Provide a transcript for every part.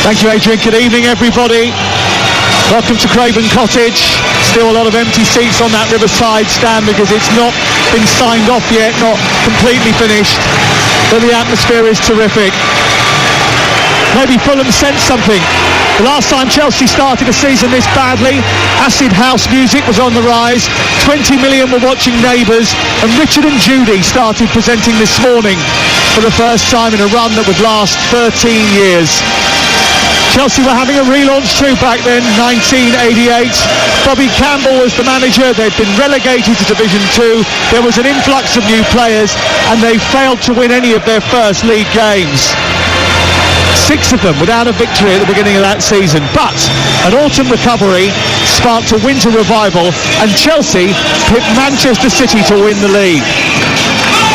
Thank you, Adrian. Good evening, everybody. Welcome to Craven Cottage. Still a lot of empty seats on that Riverside stand because it's not been signed off yet, not completely finished, but the atmosphere is terrific. Maybe Fulham sensed something. The last time Chelsea started a season this badly, acid house music was on the rise, 20 million were watching Neighbours, and Richard and Judy started presenting this morning for the first time in a run that would last 13 years. Chelsea were having a relaunch too back then, 1988. Bobby Campbell was the manager. They'd been relegated to Division 2. There was an influx of new players, and they failed to win any of their first league games. 6 of them without a victory at the beginning of that season. But an autumn recovery sparked a winter revival, and Chelsea hit Manchester City to win the league.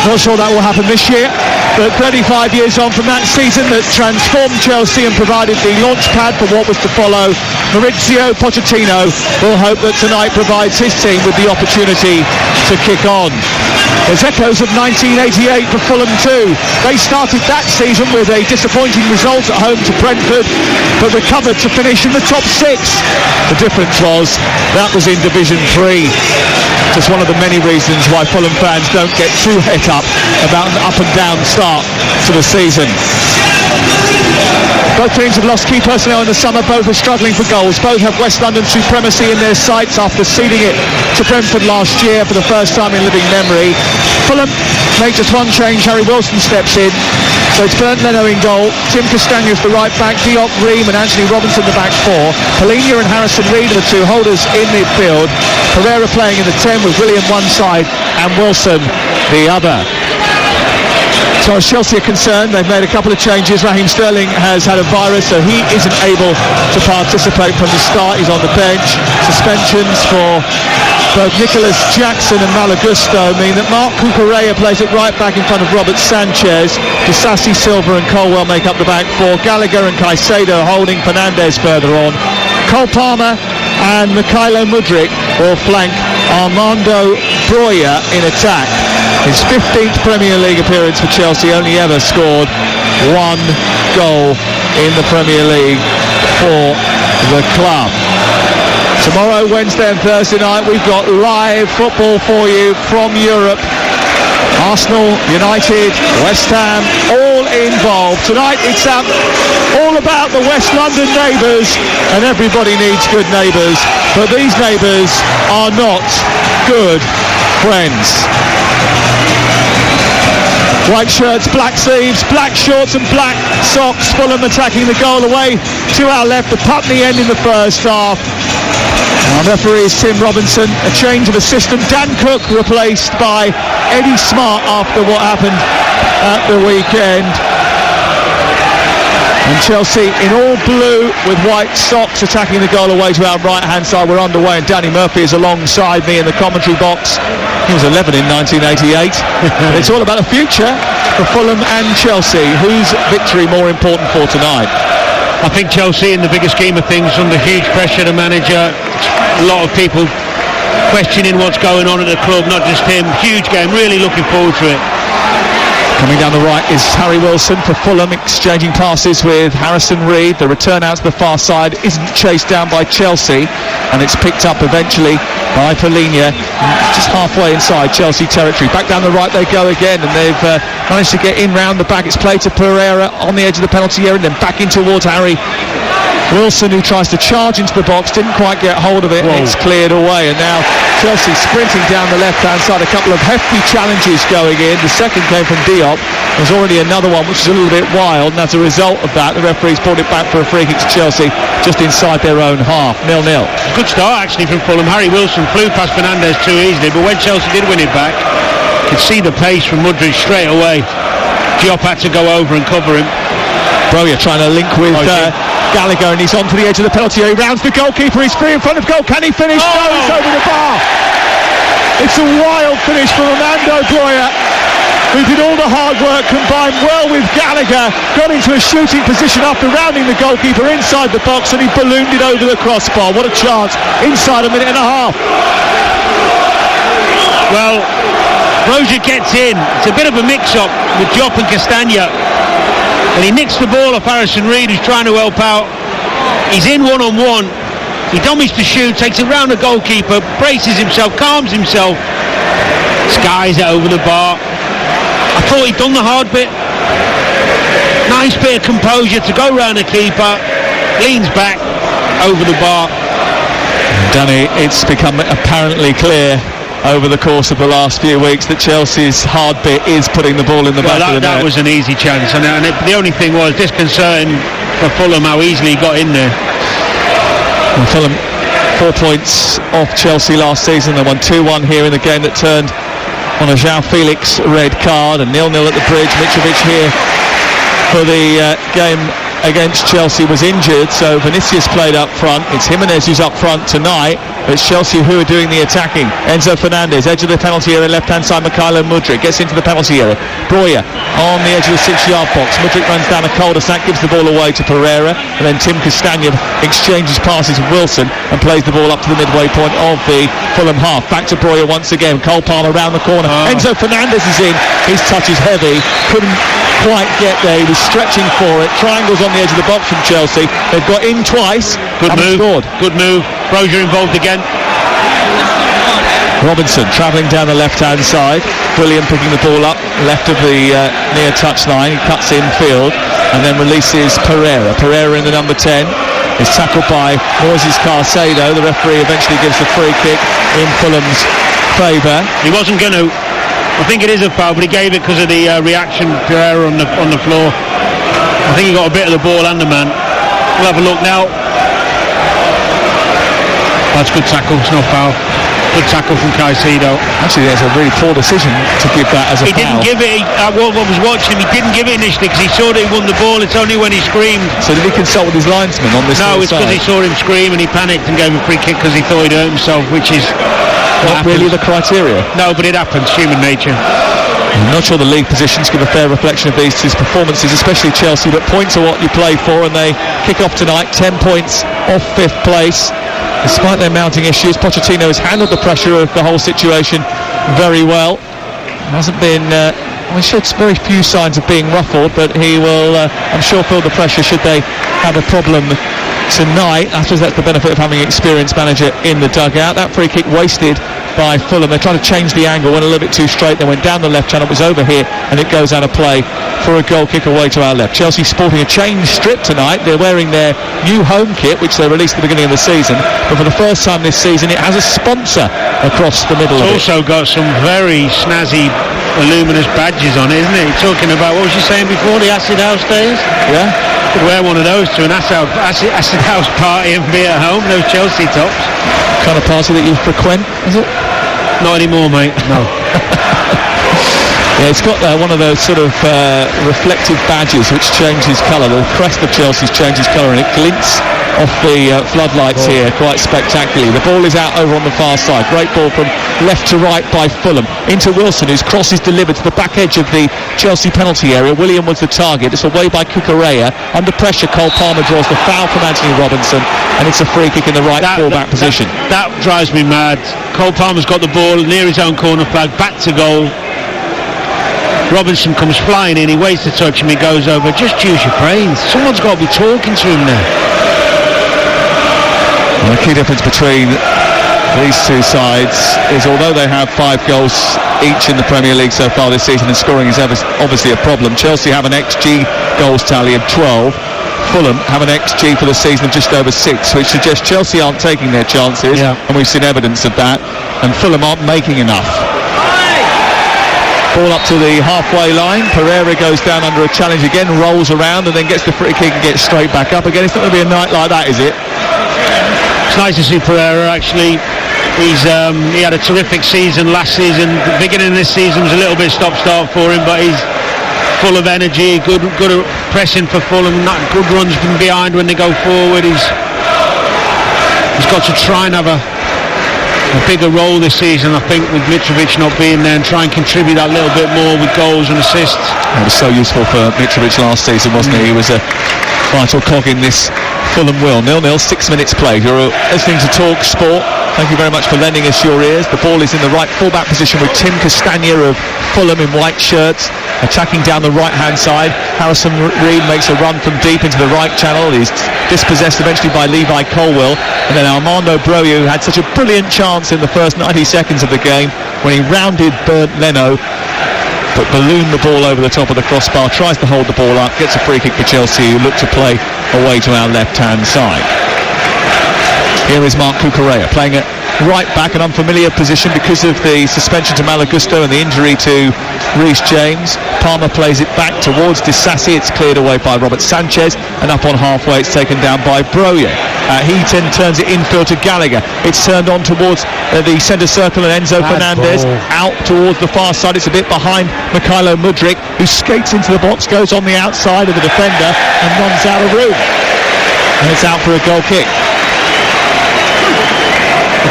Not sure that will happen this year, but 35 years on from that season that transformed Chelsea and provided the launch pad for what was to follow, Maurizio Pochettino will hope that tonight provides his team with the opportunity to kick on. There's echoes of 1988 for Fulham too. They started that season with a disappointing result at home to Brentford, but recovered to finish in the top 6. The difference was that was in Division 3. Just one of the many reasons why Fulham fans don't get too het up about an up and down start to the season. Both teams have lost key personnel in the summer. Both are struggling for goals. Both have West London supremacy in their sights after ceding it to Brentford last year for the first time in living memory. Fulham make just one change. Harry Wilson steps in. So it's Bernd Leno in goal. Tim Castagne the right back. Diop, Ream and Anthony Robinson the back 4. Polina and Harrison Reed are the two holders in midfield. Pereira playing in the 10 with William one side and Wilson the other. So as Chelsea are concerned, they've made a couple of changes. Raheem Sterling has had a virus, so he isn't able to participate from the start. He's on the bench. Suspensions for both Nicholas Jackson and Malagusto mean that Mark Cucurella plays at right back in front of Robert Sanchez. Disasi, Silva and Colwell make up the back 4. Gallagher and Caicedo holding Fernandes further on. Cole Palmer and Mikhailo Mudryk will flank Armando Broja in attack. His 15th Premier League appearance for Chelsea, only ever scored 1 goal in the Premier League for the club. Tomorrow, Wednesday and Thursday night, we've got live football for you from Europe. Arsenal, United, West Ham, all involved. Tonight it's all about the West London neighbours, and everybody needs good neighbours, but these neighbours are not good friends. White shirts, black sleeves, black shorts and black socks. Fulham attacking the goal away to our left. The Putney end in the first half. Our referee is Tim Robinson. A change of assistant. Dan Cook replaced by Eddie Smart after what happened at the weekend. And Chelsea in all blue with white socks attacking the goal away to our right hand side. We're underway and Danny Murphy is alongside me in the commentary box. He was 11 in 1988. It's all about the future for Fulham and Chelsea. Whose victory more important for tonight? I think Chelsea, in the bigger scheme of things, under huge pressure. The manager, a lot of people questioning what's going on at the club, not just him. Huge game, really looking forward to it. Coming down the right is Harry Wilson for Fulham, exchanging passes with Harrison Reed. The return out to the far side isn't chased down by Chelsea, and it's picked up eventually by Polina, just halfway inside Chelsea territory. Back down the right they go again, and they've managed to get in round the back. It's played to Pereira on the edge of the penalty area, and then back in towards Harry Wilson, who tries to charge into the box, didn't quite get hold of it. And it's cleared away, and now Chelsea sprinting down the left hand side. A couple of hefty challenges going in. The second came from Diop. There's already another one which is a little bit wild, and as a result of that the referee's brought it back for a free kick to Chelsea just inside their own half. 0-0. Good start actually from Fulham. Harry Wilson flew past Fernandes too easily, but when Chelsea did win it back, you could see the pace from Mudryk straight away. Diop had to go over and cover him. Broja trying to link with Gallagher, and he's on to the edge of the penalty area. He rounds the goalkeeper. He's free in front of goal. Can he finish? No, he's over the bar. It's a wild finish for Armando Broja, who did all the hard work, combined well with Gallagher, got into a shooting position after rounding the goalkeeper inside the box, and he ballooned it over the crossbar. What a chance inside a minute and a half. Well, Broja gets in. It's a bit of a mix-up with Diop and Castagne. and he nicks the ball off Harrison Reed, who's trying to help out. He's in one-on-one. He dummies to shoot, takes it round the goalkeeper, braces himself, calms himself, skies it over the bar. I thought he'd done the hard bit. Nice bit of composure to go round the keeper, leans back over the bar. Danny, it's become apparently clear over the course of the last few weeks that Chelsea's hard bit is putting the ball in the back of the net. That was an easy chance, and the only thing was disconcerting for Fulham how easily he got in there. Well, Fulham 4 points off Chelsea last season. They won 2-1 here in the game that turned on a João Felix red card, and 0-0 at the Bridge. Mitrovic here for the game against Chelsea was injured, so Vinicius played up front. It's Jimenez who's up front tonight, but it's Chelsea who are doing the attacking. Enzo Fernandez, edge of the penalty area, left hand side. Mykhailo Mudryk gets into the penalty area. Breuer on the edge of the 6-yard box. Mudryk runs down a cul-de-sac, gives the ball away to Pereira, and then Tim Castagne exchanges passes with Wilson and plays the ball up to the midway point of the Fulham half. Back to Breuer once again. Cole Palmer around the corner. Enzo Fernandez is in. His touch is heavy. Couldn't quite get there. He was stretching for it. Triangles on the edge of the box from Chelsea. They've got in twice. Good move. Scored. Good move. Brozier involved again. Robinson travelling down the left-hand side. William picking the ball up left of the near touchline. He cuts in field and then releases Pereira. Pereira in the number 10 is tackled by Moises Caicedo. The referee eventually gives the free kick in Fulham's favour. He wasn't going to. I think it is a foul, but he gave it because of the reaction Pereira on the floor. I think he got a bit of the ball and the man. We'll have a look now. That's good tackle. It's no foul. Good tackle from Caicedo. Actually, there's a really poor decision to give that as a foul. He didn't give it. I was watching him. He didn't give it initially because he saw that he won the ball. It's only when he screamed. So did he consult with his linesman on this? No, it's because he saw him scream and he panicked and gave a free kick because he thought he'd hurt himself, which is not really the criteria. No, but it happens. Human nature. I'm not sure the league positions give a fair reflection of these two performances, especially Chelsea, but points are what you play for, and they kick off tonight 10 points off 5th place. Despite their mounting issues, Pochettino has handled the pressure of the whole situation very well. Hasn't been he showed very few signs of being ruffled, but he will I'm sure feel the pressure should they have a problem tonight. I suppose that's the benefit of having an experienced manager in the dugout. That free kick wasted by Fulham. They're trying to change the angle, went a little bit too straight, they went down the left channel, it was over here, and it goes out of play for a goal kick away to our left. Chelsea sporting a change strip tonight. They're wearing their new home kit, which they released at the beginning of the season, but for the first time this season it has a sponsor across the middle of it. It's also got some very snazzy voluminous badges on it, isn't it? You're talking about, what was you saying before, the Acid House days? Yeah. Could wear one of those to an acid house party and be at home, those Chelsea tops. Kind of party that you frequent, is it? Not anymore, mate, no. Yeah, it's got one of those sort of reflective badges which changes colour. The crest of Chelsea's changes colour and it glints off the floodlights here quite spectacularly. The ball is out over on the far side. Great ball from left to right by Fulham. Into Wilson, whose cross is delivered to the back edge of the Chelsea penalty area. William was the target. It's away by Cucurella. Under pressure, Cole Palmer draws the foul from Anthony Robinson, and it's a free kick in the right full-back position. That drives me mad. Cole Palmer's got the ball near his own corner flag, back to goal. Robinson comes flying in, he waits to touch him, he goes over. Just use your brains. Someone's got to be talking to him there. And the key difference between these two sides is, although they have 5 goals each in the Premier League so far this season, and scoring is obviously a problem, Chelsea have an XG goals tally of 12. Fulham have an XG for the season of just over 6, which suggests Chelsea aren't taking their chances, and we've seen evidence of that, and Fulham aren't making enough. Ball up to the halfway line. Pereira goes down under a challenge again, rolls around and then gets the free kick and gets straight back up again. It's not going to be a night like that, is it? It's nice to see Pereira actually. He had a terrific season last season. The beginning of this season was a little bit stop-start for him, but he's full of energy, good pressing for Fulham, good runs from behind when they go forward. He's got to try and have a bigger role this season, I think, with Mitrovic not being there, and try and contribute that little bit more with goals and assists. It was so useful for Mitrovic last season, wasn't he? He was a vital cog in this Fulham will. 0-0, 6 minutes played. You're listening to TalkSport. Thank you very much for lending us your ears. The ball is in the right fullback position with Tim Castagna of Fulham in white shirts, attacking down the right-hand side. Harrison Reed makes a run from deep into the right channel. He's dispossessed eventually by Levi Colwill. And then Armando Broja, who had such a brilliant chance in the first 90 seconds of the game when he rounded Bernd Leno, but ballooned the ball over the top of the crossbar, tries to hold the ball up, gets a free kick for Chelsea, who look to play away to our left-hand side. Here is Marc Cucurella playing at right back, an unfamiliar position because of the suspension to Malagusto and the injury to Reece James. Palmer plays it back towards Disasi. It's cleared away by Robert Sanchez, and up on halfway it's taken down by Broja. Heaton turns it infield to Gallagher. It's turned on towards the centre circle, and Enzo Fernandez out towards the far side. It's a bit behind Mykhailo Mudryk, who skates into the box, goes on the outside of the defender and runs out of room. And it's out for a goal kick.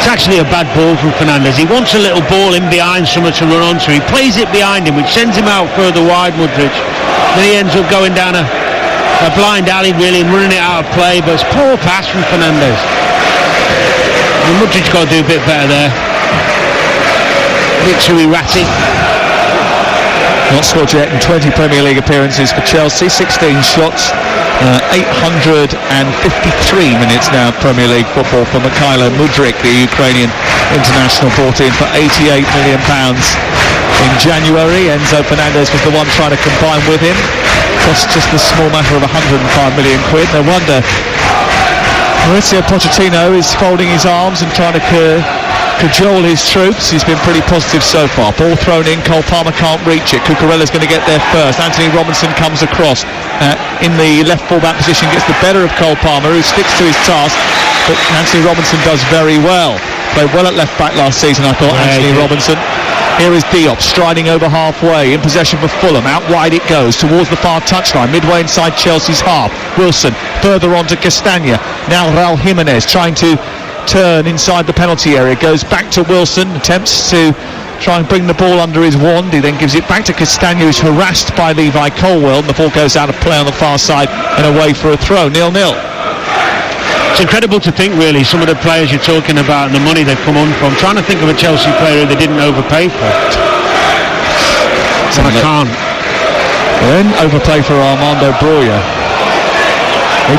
It's actually a bad ball from Fernandez. He wants a little ball in behind someone to run onto. He plays it behind him, which sends him out further wide, Mudryk. Then he ends up going down a blind alley, really, and running it out of play. But it's poor pass from Fernandez. And Mudryk's got to do a bit better there. A bit too erratic. Not scored yet in 20 Premier League appearances for Chelsea, 16 shots, 853 minutes now Premier League football for Mykhailo Mudryk, the Ukrainian international, brought in for £88 million in January. Enzo Fernandez was the one trying to combine with him. Cost just the small matter of £105 million. No wonder Mauricio Pochettino is folding his arms and trying to cajole his troops. He's been pretty positive so far. Ball thrown in, Cole Palmer can't reach it. Cucurella's going to get there first. Anthony Robinson comes across in the left full-back position, gets the better of Cole Palmer, who sticks to his task, but Anthony Robinson does very well. Played well at left back last season, I thought, Anthony Robinson. Here is Diop striding over halfway, in possession for Fulham. Out wide it goes towards the far touchline, midway inside Chelsea's half. Wilson further on to Castagna. Now Raul Jimenez trying to turn inside the penalty area, goes back to Wilson, attempts to try and bring the ball under his wand. He then gives it back to Castagna, who's harassed by Levi Colwill, and the ball goes out of play on the far side and away for a throw. 0-0. It's incredible to think, really, some of the players you're talking about and the money they've come on from. Trying to think of a Chelsea player who they didn't overpay for. So I can't. Then overpay for Armando Broja.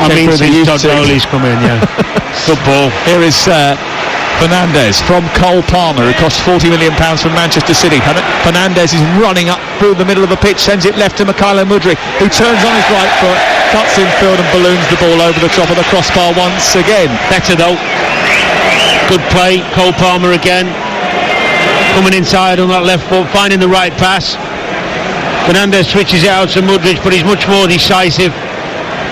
Since Todd Bowley's come in, yeah. Good ball. Here is Fernandez from Cole Palmer, who cost £40 million from Manchester City. Fernandez is running up through the middle of the pitch, sends it left to Mykhailo Mudryk, who turns on his right foot, cuts in field and balloons the ball over the top of the crossbar once again. Better though. Good play, Cole Palmer again. Coming inside on that left foot, finding the right pass. Fernandez switches it out to Mudryk, but he's much more decisive.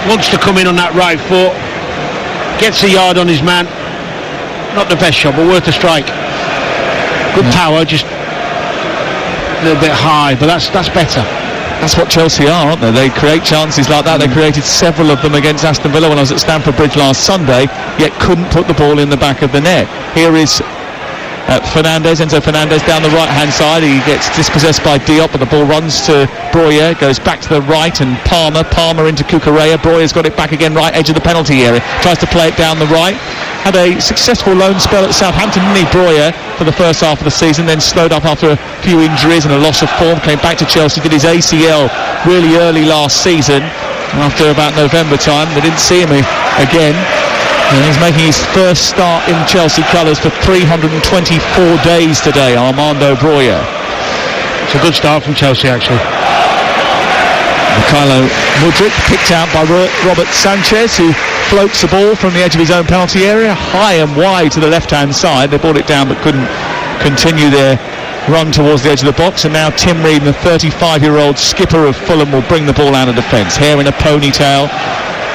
Wants to come in on that right foot. Gets a yard on his man. Not the best shot, but worth a strike. Good power, just a little bit high, but that's better. That's what Chelsea are, aren't they? They create chances like that. They created several of them against Aston Villa when I was at Stamford Bridge last Sunday, yet couldn't put the ball in the back of the net. Here is Enzo Fernandez down the right-hand side. He gets dispossessed by Diop, but the ball runs to Broja, goes back to the right, and Palmer into Cucurella. Broja's got it back again, right edge of the penalty area, tries to play it down the right. Had a successful loan spell at Southampton, didn't he, Broja, for the first half of the season, then slowed up after a few injuries and a loss of form, came back to Chelsea, did his ACL really early last season. After about November time, they didn't see him again. And he's making his first start in Chelsea colours for 324 days today, Armando Broja. It's a good start from Chelsea, actually. Mykhailo Mudryk picked out by Robert Sanchez, who floats the ball from the edge of his own penalty area, high and wide to the left-hand side. They brought it down but couldn't continue their run towards the edge of the box, and now Tim Reed, the 35-year-old skipper of Fulham, will bring the ball out of defence. Hair in a ponytail.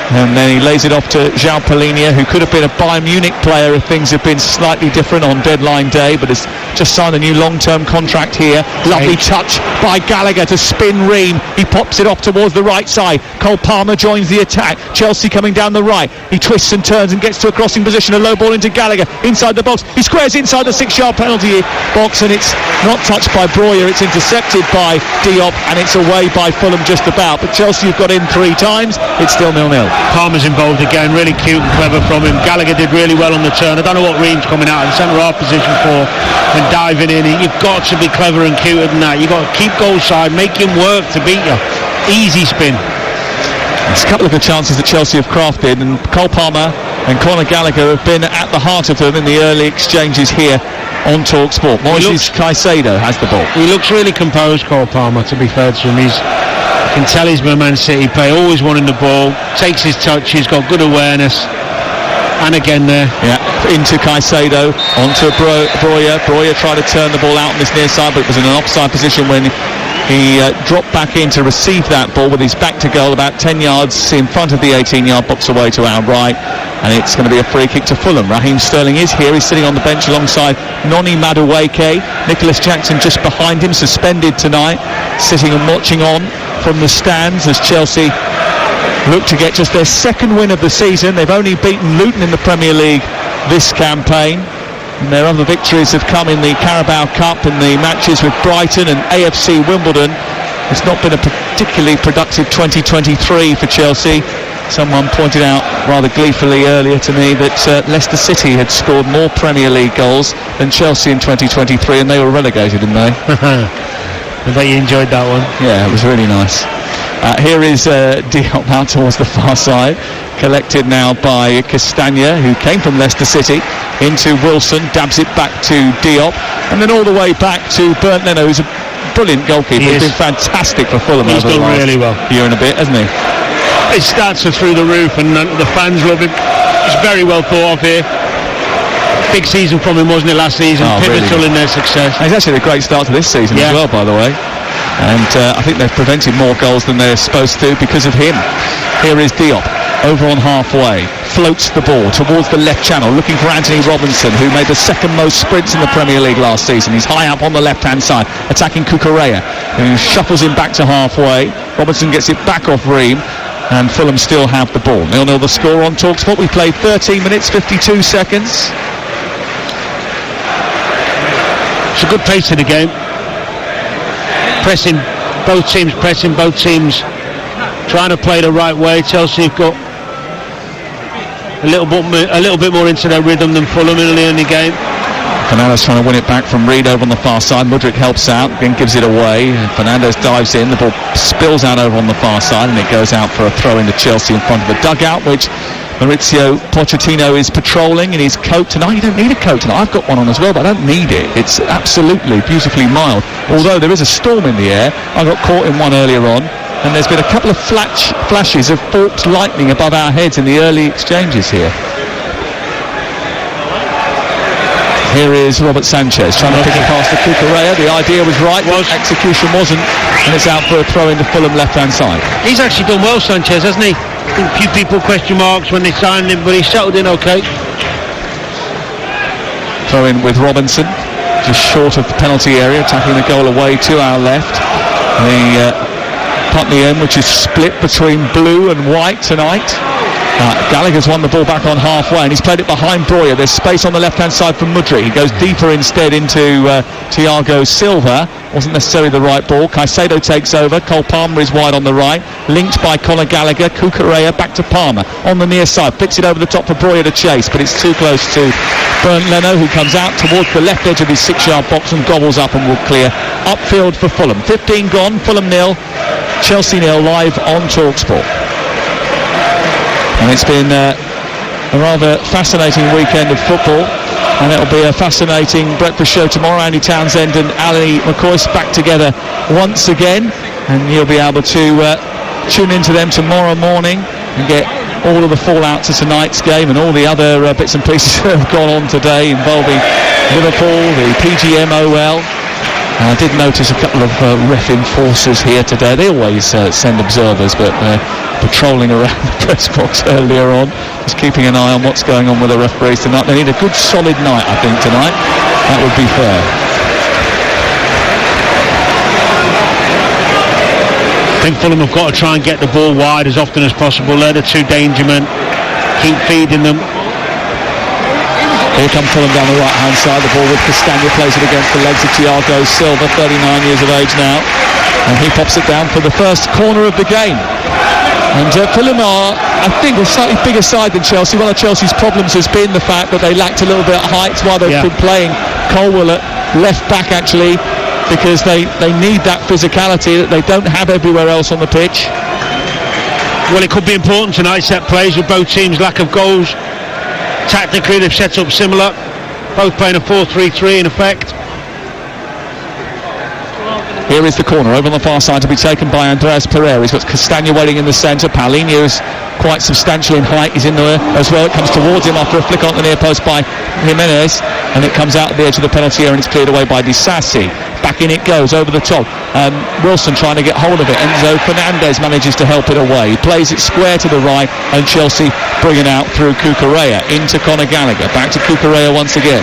And then he lays it off to João Palhinha, who could have been a Bayern Munich player if things had been slightly different on deadline day, but has just signed a new long-term contract here. Lovely touch by Gallagher to spin Ream. He pops it off towards the right side. Cole Palmer joins the attack. Chelsea coming down the right. He twists and turns and gets to a crossing position. A low ball into Gallagher inside the box. He squares inside the 6-yard penalty box, and it's not touched by Broja. It's intercepted by Diop, and it's away by Fulham just about. But Chelsea have got in 3 times. It's still 0-0. Palmer's involved again, really cute and clever from him. Gallagher did really well on the turn. I don't know what Ream's coming out in centre half position for and diving in. You've got to be clever and cuter than that. You've got to keep goal side, make him work to beat you. Easy spin. There's a couple of good chances that Chelsea have crafted, and Cole Palmer and Conor Gallagher have been at the heart of them in the early exchanges here on TalkSport. Moises Caicedo has the ball. He looks really composed, Cole Palmer, to be fair to him. You can tell he's been a Man City player, always wanting the ball, takes his touch, he's got good awareness. And again there. Yeah, into Caicedo, onto Breuer. Breuer tried to turn the ball out on this near side, but it was in an offside position when he dropped back in to receive that ball with his back to goal, about 10 yards in front of the 18-yard box away to our right. And it's going to be a free kick to Fulham. Raheem Sterling is here. He's sitting on the bench alongside Noni Madueke. Nicholas Jackson just behind him, suspended tonight, sitting and watching on from the stands as Chelsea look to get just their second win of the season. They've only beaten Luton in the Premier League this campaign. And their other victories have come in the Carabao Cup and the matches with Brighton and AFC Wimbledon. It's not been a particularly productive 2023 for Chelsea. Someone pointed out rather gleefully earlier to me that Leicester City had scored more Premier League goals than Chelsea in 2023, and they were relegated, didn't they? I bet you enjoyed that one. Yeah, it was really nice. Here is Diop out towards the far side, collected now by Castagna, who came from Leicester City, into Wilson, dabs it back to Diop, and then all the way back to Bernd Leno, who's a brilliant goalkeeper. He's been fantastic for Fulham over the last really well. year and a bit, hasn't he? His stats are through the roof, and the fans love him. He's very well thought of here. Big season from him, wasn't it, last season? Pivotal in their success. And it's actually a great start to this season as well, by the way. And I think they've prevented more goals than they're supposed to because of him. Here is Diop, over on halfway, floats the ball towards the left channel, looking for Anthony Robinson, who made the second most sprints in the Premier League last season. He's high up on the left-hand side, attacking Cucurella, who shuffles him back to halfway. Robinson gets it back off Ream, and Fulham still have the ball. 0-0 the score on TalkSport. We played 13 minutes, 52 seconds. It's a good pace to the game. Pressing, both teams trying to play the right way. Chelsea have got a little bit more into their rhythm than Fulham early in the game. Fernandes trying to win it back from Reed over on the far side. Mudryk helps out, then gives it away. Fernandes dives in, the ball spills out over on the far side, and it goes out for a throw into Chelsea in front of the dugout, which Mauricio Pochettino is patrolling in his coat tonight. You don't need a coat tonight. I've got one on as well, but I don't need it. It's absolutely beautifully mild. Although there is a storm in the air. I got caught in one earlier on, and there's been a couple of flashes of forked lightning above our heads in the early exchanges here. Here is Robert Sanchez trying to pick it past the Cucurella. The idea was right, but execution wasn't, and it's out for a throw into Fulham left-hand side. He's actually done well, Sanchez, hasn't he? I think a few people question marks when they signed him, but he's settled in okay. Throw in with Robinson, just short of the penalty area, tackling the goal away to our left. The Putney end, which is split between blue and white tonight. Gallagher's won the ball back on halfway, and he's played it behind Breuer. There's space on the left-hand side for Mudryk. He goes deeper instead into Thiago Silva. Wasn't necessarily the right ball. Caicedo takes over. Cole Palmer is wide on the right, linked by Conor Gallagher. Cucurella back to Palmer on the near side, flicks it over the top for Breuer to chase, but it's too close to Bernd Leno, who comes out towards the left edge of his 6-yard box and gobbles up and will clear upfield for Fulham. 15 gone, Fulham 0, Chelsea 0, live on TalkSport. And it's been a rather fascinating weekend of football, and it'll be a fascinating breakfast show tomorrow. Andy Townsend and Ali McCoist back together once again, and you'll be able to tune into them tomorrow morning and get all of the fallout to tonight's game and all the other bits and pieces that have gone on today involving Liverpool, the PGMOL. I did notice a couple of ref enforcers here today. They always send observers, but patrolling around the press box earlier on, just keeping an eye on what's going on with the referees tonight. They need a good solid night, I think, tonight. That would be fair. I think Fulham have got to try and get the ball wide as often as possible. They're the two danger men. Keep feeding them. Here come Fulham down the right-hand side. The ball with Castagna, plays it against the legs of Thiago Silva, 39 years of age now. And he pops it down for the first corner of the game. And Fulham are, I think, a slightly bigger side than Chelsea. One of Chelsea's problems has been the fact that they lacked a little bit of height while they've been playing Colwell at left back, actually, because they need that physicality that they don't have everywhere else on the pitch. Well, it could be important tonight, set plays with both teams' lack of goals. Tactically, they've set up similar, both playing a 4-3-3 in effect. Here is the corner over on the far side to be taken by Andreas Pereira. He's got Castagna waiting in the centre. Paulinho is quite substantial in height. He's in there as well. It comes towards him after a flick on the near post by Jimenez, and it comes out at the edge of the penalty area and it's cleared away by Disasi. Back in it goes over the top. Wilson trying to get hold of it. Enzo Fernandez manages to help it away. He plays it square to the right, and Chelsea bring it out through Cucurella into Conor Gallagher. Back to Cucurella once again.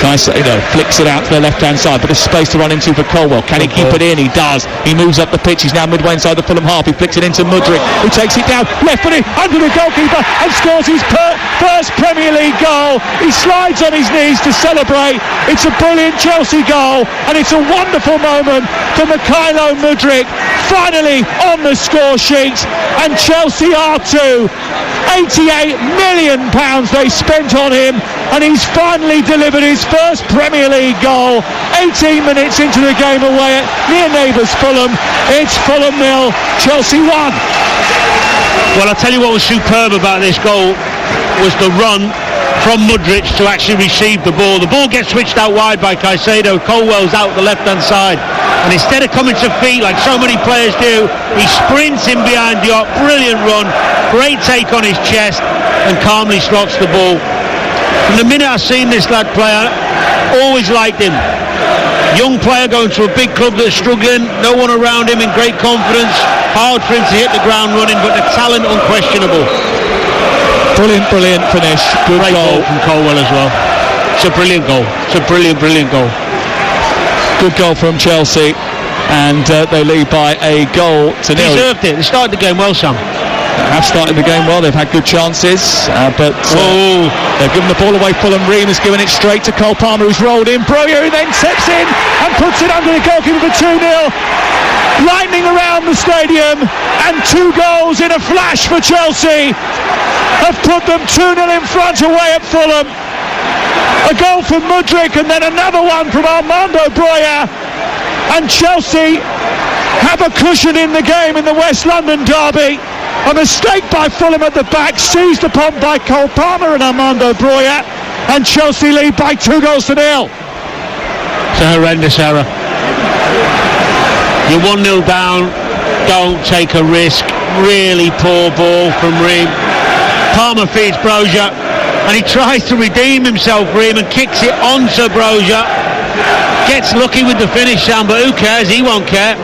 Caicedo flicks it out to the left-hand side, but there's space to run into for Colwell. Can he keep it in? He does. He moves up the pitch. He's now midway inside the Fulham half. He flicks it into Mudryk, who takes it down left-footed under the goalkeeper and scores his first Premier League goal. He slides on his knees to celebrate. It's a brilliant Chelsea goal, and it's a wonderful moment for Mykhailo Mudryk, finally on the score sheet, and Chelsea are too. £88 million they spent on him, and he's finally delivered his first Premier League goal 18 minutes into the game away at near neighbours Fulham. It's Fulham 0, Chelsea 1. Well, I'll tell you what was superb about this goal was the run from Mudryk to actually receive the ball. The ball gets switched out wide by Caicedo. Colwell's out the left-hand side, and instead of coming to feet like so many players do, he sprints in behind the arc. Brilliant run, great take on his chest, and calmly slots the ball. From the minute I've seen this lad play, I always liked him. Young player going to a big club that's struggling, no one around him in great confidence. Hard for him to hit the ground running, but the talent unquestionable. Brilliant finish. Good Great goal from Colwell as well. It's a brilliant goal. It's a brilliant goal. Good goal from Chelsea, and they lead by a goal to nil. Deserved it. They started the game well, Sam. They have started the game well. They've had good chances, but they've given the ball away. Fulham. Ream has given it straight to Cole Palmer, who's rolled in. Broja, who then steps in and puts it under the goalkeeper for 2-0. Lightning around the stadium, and 2 goals in a flash for Chelsea have put them 2-0 in front away at Fulham. A goal from Mudryk and then another one from Armando Broja, and Chelsea have a cushion in the game in the West London derby. A mistake by Fulham at the back, seized upon by Cole Palmer and Armando Broja, and Chelsea lead by 2-0. It's a horrendous error. You're 1-0 down, don't take a risk. Really poor ball from Ream. Palmer feeds Broja, and he tries to redeem himself, Ream, and kicks it onto Broja. Gets lucky with the finish, Sam, but who cares? He won't care.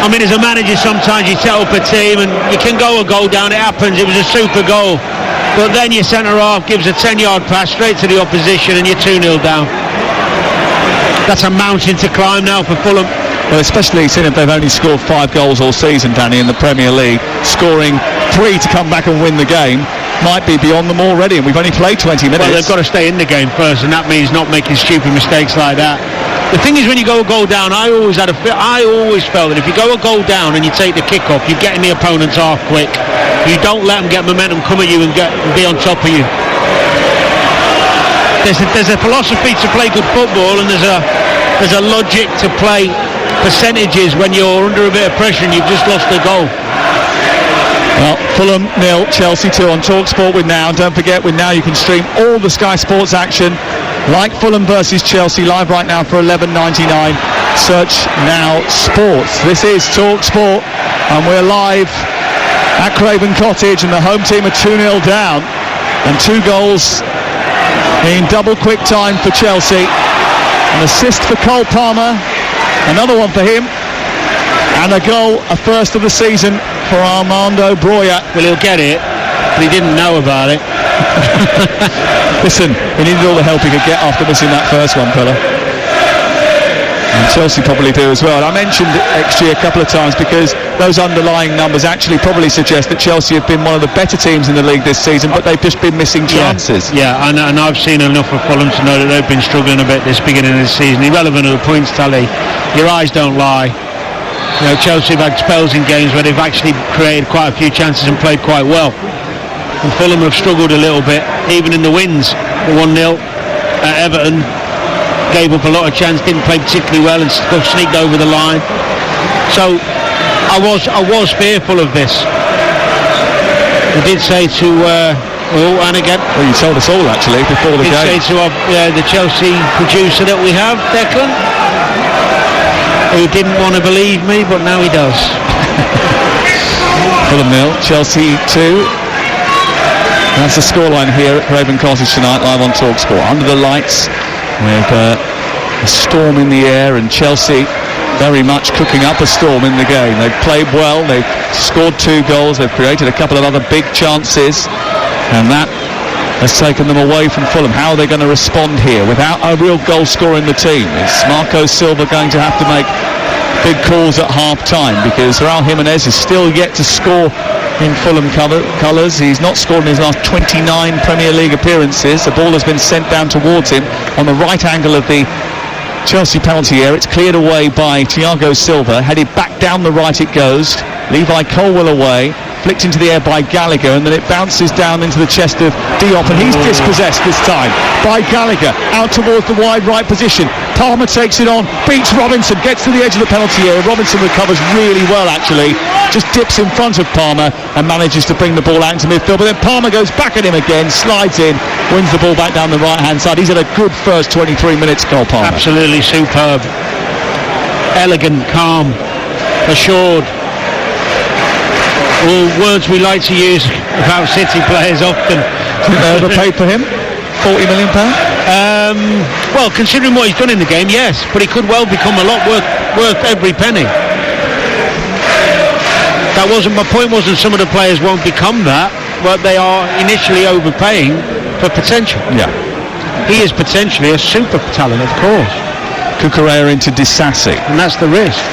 I mean, as a manager, sometimes you set up a team and you can go a goal down. It happens. It was a super goal. But then your centre-half gives a 10-yard pass straight to the opposition and you're 2-0 down. That's a mountain to climb now for Fulham. Well, especially seeing if they've only scored 5 goals all season, Danny, in the Premier League. Scoring 3 to come back and win the game might be beyond them already, and we've only played 20 minutes. Well, they've got to stay in the game first, and that means not making stupid mistakes like that. The thing is, when you go a goal down, I always felt that if you go a goal down and you take the kick off, you're getting the opponent's half quick. You don't let them get momentum come at you and be on top of you. There's a philosophy to play good football, and there's a logic to play percentages when you're under a bit of pressure and you've just lost a goal. Well, Fulham 0, Chelsea 2 on TalkSport with Now. And don't forget, with Now you can stream all the Sky Sports action like Fulham versus Chelsea live right now for $11.99. Search Now Sports. This is TalkSport, and we're live at Craven Cottage, and the home team are 2-0 down, and 2 goals in double quick time for Chelsea. An assist for Cole Palmer, another one for him, and a goal, a first of the season for Armando Broja. Well, he'll get it, but he didn't know about it. Listen, he needed all the help he could get after missing that first one, fella. And Chelsea probably do as well. And I mentioned XG a couple of times because those underlying numbers actually probably suggest that Chelsea have been one of the better teams in the league this season, but they've just been missing chances. Yeah, and I've seen enough of Fulham to know that they've been struggling a bit this beginning of the season. Irrelevant of the points tally, your eyes don't lie. Chelsea have had spells in games where they've actually created quite a few chances and played quite well. And Fulham have struggled a little bit, even in the wins. The 1-0 at Everton, gave up a lot of chance, didn't play particularly well and sneaked over the line. So I was fearful of this. I did say to and again, well, you told us all actually before the game. Say to the Chelsea producer that we have, Declan, who didn't want to believe me, but now he does. Fulham 0, Chelsea 2. That's the scoreline here at Craven Cottage tonight, live on TalkSport. Under the lights, with a storm in the air, and Chelsea very much cooking up a storm in the game. They've played well, they've scored 2 goals, they've created a couple of other big chances, and that has taken them away from Fulham. How are they going to respond here without a real goal scorer in the team? Is Marco Silva going to have to make big calls at half-time, because Raul Jimenez is still yet to score in Fulham colours. He's not scored in his last 29 Premier League appearances. The ball has been sent down towards him on the right angle of the Chelsea penalty area. It's cleared away by Thiago Silva, headed back down the right it goes. Levi Colwill away, flicked into the air by Gallagher, and then it bounces down into the chest of Diop, and he's dispossessed this time by Gallagher, out towards the wide right position. Palmer takes it on, beats Robinson, gets to the edge of the penalty area. Robinson recovers really well actually, just dips in front of Palmer and manages to bring the ball out into midfield, but then Palmer goes back at him again, slides in, wins the ball back down the right hand side. He's had a good first 23 minutes, Cole Palmer. Absolutely superb, elegant, calm, assured. All words we like to use about City players often. Overpaid for him? £40 million? Well, considering what he's done in the game, yes, but he could well become a lot worth every penny. That wasn't my point. Wasn't some of the players won't become that, but they are initially overpaying for potential. Yeah, he is potentially a super talent, of course. Cucurella into Disasi, and that's the risk.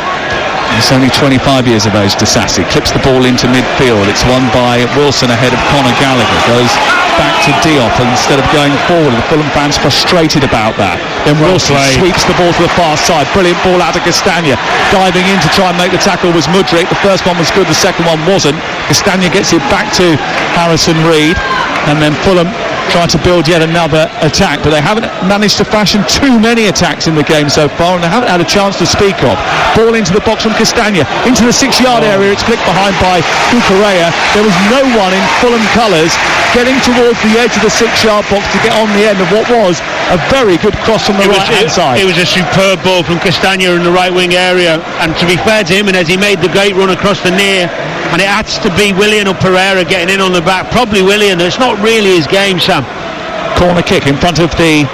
He's only 25 years of age, Disasi. Clips the ball into midfield. It's won by Wilson ahead of Conor Gallagher. Goes back to Diop, and instead of going forward, the Fulham fans frustrated about that. Then Wilson sweeps the ball to the far side. Brilliant ball out of Castagna. Diving in to try and make the tackle was Mudryk. The first one was good, the second one wasn't. Castagna gets it back to Harrison Reed, and then Fulham try to build yet another attack, but they haven't managed to fashion too many attacks in the game so far, and they haven't had a chance to speak of. Ball into the box from Castagna, into the 6-yard area. It's flicked behind by Cucurella. There was no one in Fulham colours getting towards the edge of the 6-yard box to get on the end of what was a very good cross from the right-hand side. It was a superb ball from Castagna in the right wing area, and to be fair to him, and as he made the great run across the near, and it had to be Willian or Pereira getting in on the back. Probably Willian. It's not really his game, Sam. Corner kick in front of the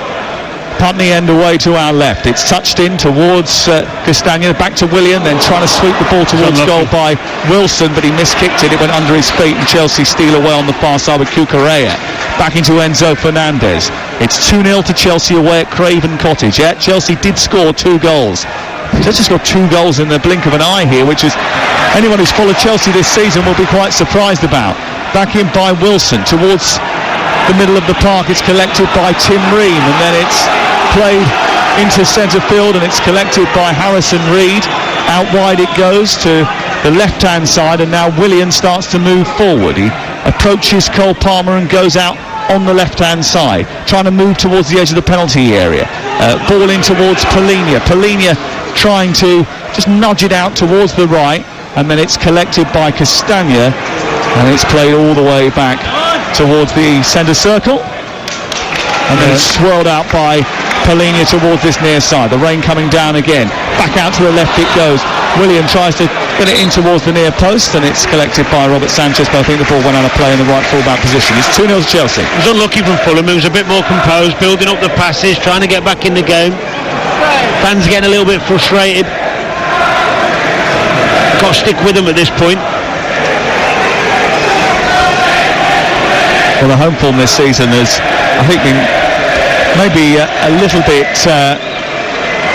Putney end away to our left. It's touched in towards Castagna, back to Willian, then trying to sweep the ball towards goal by Wilson, but he miskicked it. It went under his feet, and Chelsea steal away on the far side with Cucurella. Back into Enzo Fernandez. It's 2-0 to Chelsea away at Craven Cottage. Yeah, Chelsea did score 2 goals. Chelsea's got 2 goals in the blink of an eye here, which is anyone who's followed Chelsea this season will be quite surprised about. Back in by Wilson towards the middle of the park. It's collected by Tim Ream, and then it's played into centre field, and it's collected by Harrison Reed. Out wide it goes to the left-hand side, and now Willian starts to move forward. He approaches Cole Palmer and goes out on the left-hand side, trying to move towards the edge of the penalty area. Ball in towards Polina. Polina trying to just nudge it out towards the right, and then it's collected by Castagna, and it's played all the way back towards the centre circle, and then it's swirled out by Polina towards this near side. The rain coming down again. Back out to the left it goes. William tries to get it in towards the near post, and it's collected by Robert Sanchez, but I think the ball went out of play in the right full-back position. It's 2-0 to Chelsea. It was unlucky from Fulham. It was a bit more composed, building up the passes, trying to get back in the game. Fans getting a little bit frustrated. Got to stick with them at this point. Well, the home form this season has, I think, been maybe a little bit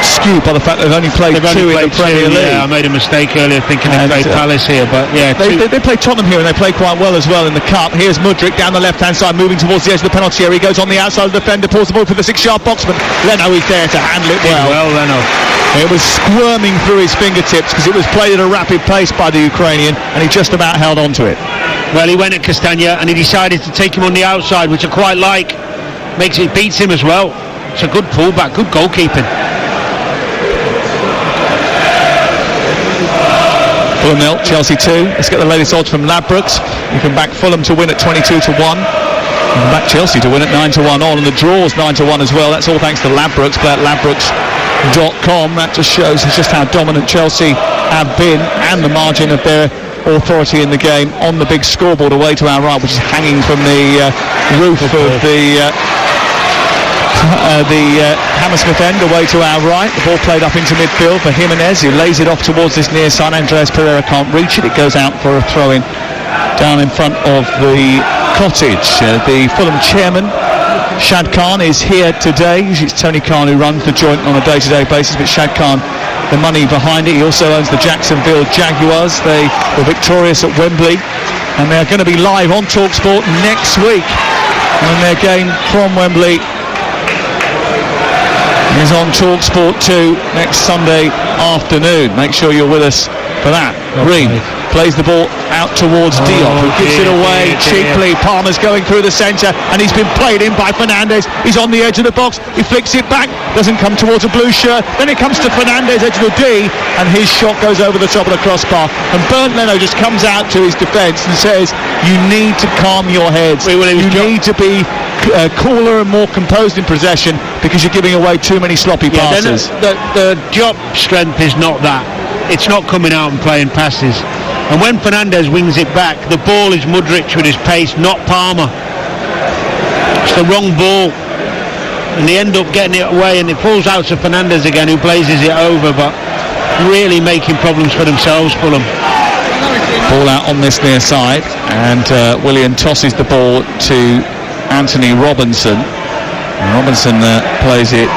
skewed by the fact they've only played two in the Premier League. Yeah, I made a mistake earlier thinking they played Palace here, but yeah. They played Tottenham here and they played quite well as well in the Cup. Here's Mudryk down the left-hand side, moving towards the edge of the penalty area. He goes on the outside of the defender, pulls the ball for the 6-yard boxman. Leno is there to handle it well. Leno. It was squirming through his fingertips because it was played at a rapid pace by the Ukrainian, and he just about held on to it. Well, he went at Castagna and he decided to take him on the outside, which I quite like. Beats him as well. It's a good pullback, good goalkeeping. Fulham 0, Chelsea 2. Let's get the latest odds from Ladbrokes. You can back Fulham to win at 22-1. You can back Chelsea to win at 9-1 on, and the draw's 9-1 as well. That's all thanks to Ladbrokes. Play at ladbrokes.com. That just shows just how dominant Chelsea have been and the margin of their authority in the game on the big scoreboard away to our right, which is hanging from the roof of the Hammersmith end away to our right. The ball played up into midfield for Jimenez, who lays it off towards this near side. Andreas Pereira can't reach it. It goes out for a throw-in down in front of the Cottage. The Fulham chairman, Shad Khan, is here today. Usually it's Tony Khan who runs the joint on a day-to-day basis, but Shad Khan, the money behind it. He also owns the Jacksonville Jaguars. They were victorious at Wembley, and they're going to be live on TalkSport next week when their game from Wembley is on TalkSport 2 next Sunday afternoon. Make sure you're with us for that. Green plays the ball out towards Diop, who gives it away cheaply. Palmer's going through the centre, and he's been played in by Fernandes. He's on the edge of the box. He flicks it back. Doesn't come towards a blue shirt. Then it comes to Fernandes, edge of the D, and his shot goes over the top of the crossbar. And Bernd Leno just comes out to his defence and says, "You need to calm your heads. You need to be cooler and more composed in possession because you're giving away too many sloppy passes." The Diop strength is not that. It's not coming out and playing passes. And when Fernandes wings it back, the ball is Mudryk with his pace, not Palmer. It's the wrong ball. And they end up getting it away, and it falls out to Fernandes again, who blazes it over, but really making problems for themselves, Fulham. Ball out on this near side, and Willian tosses the ball to Anthony Robinson. And Robinson plays it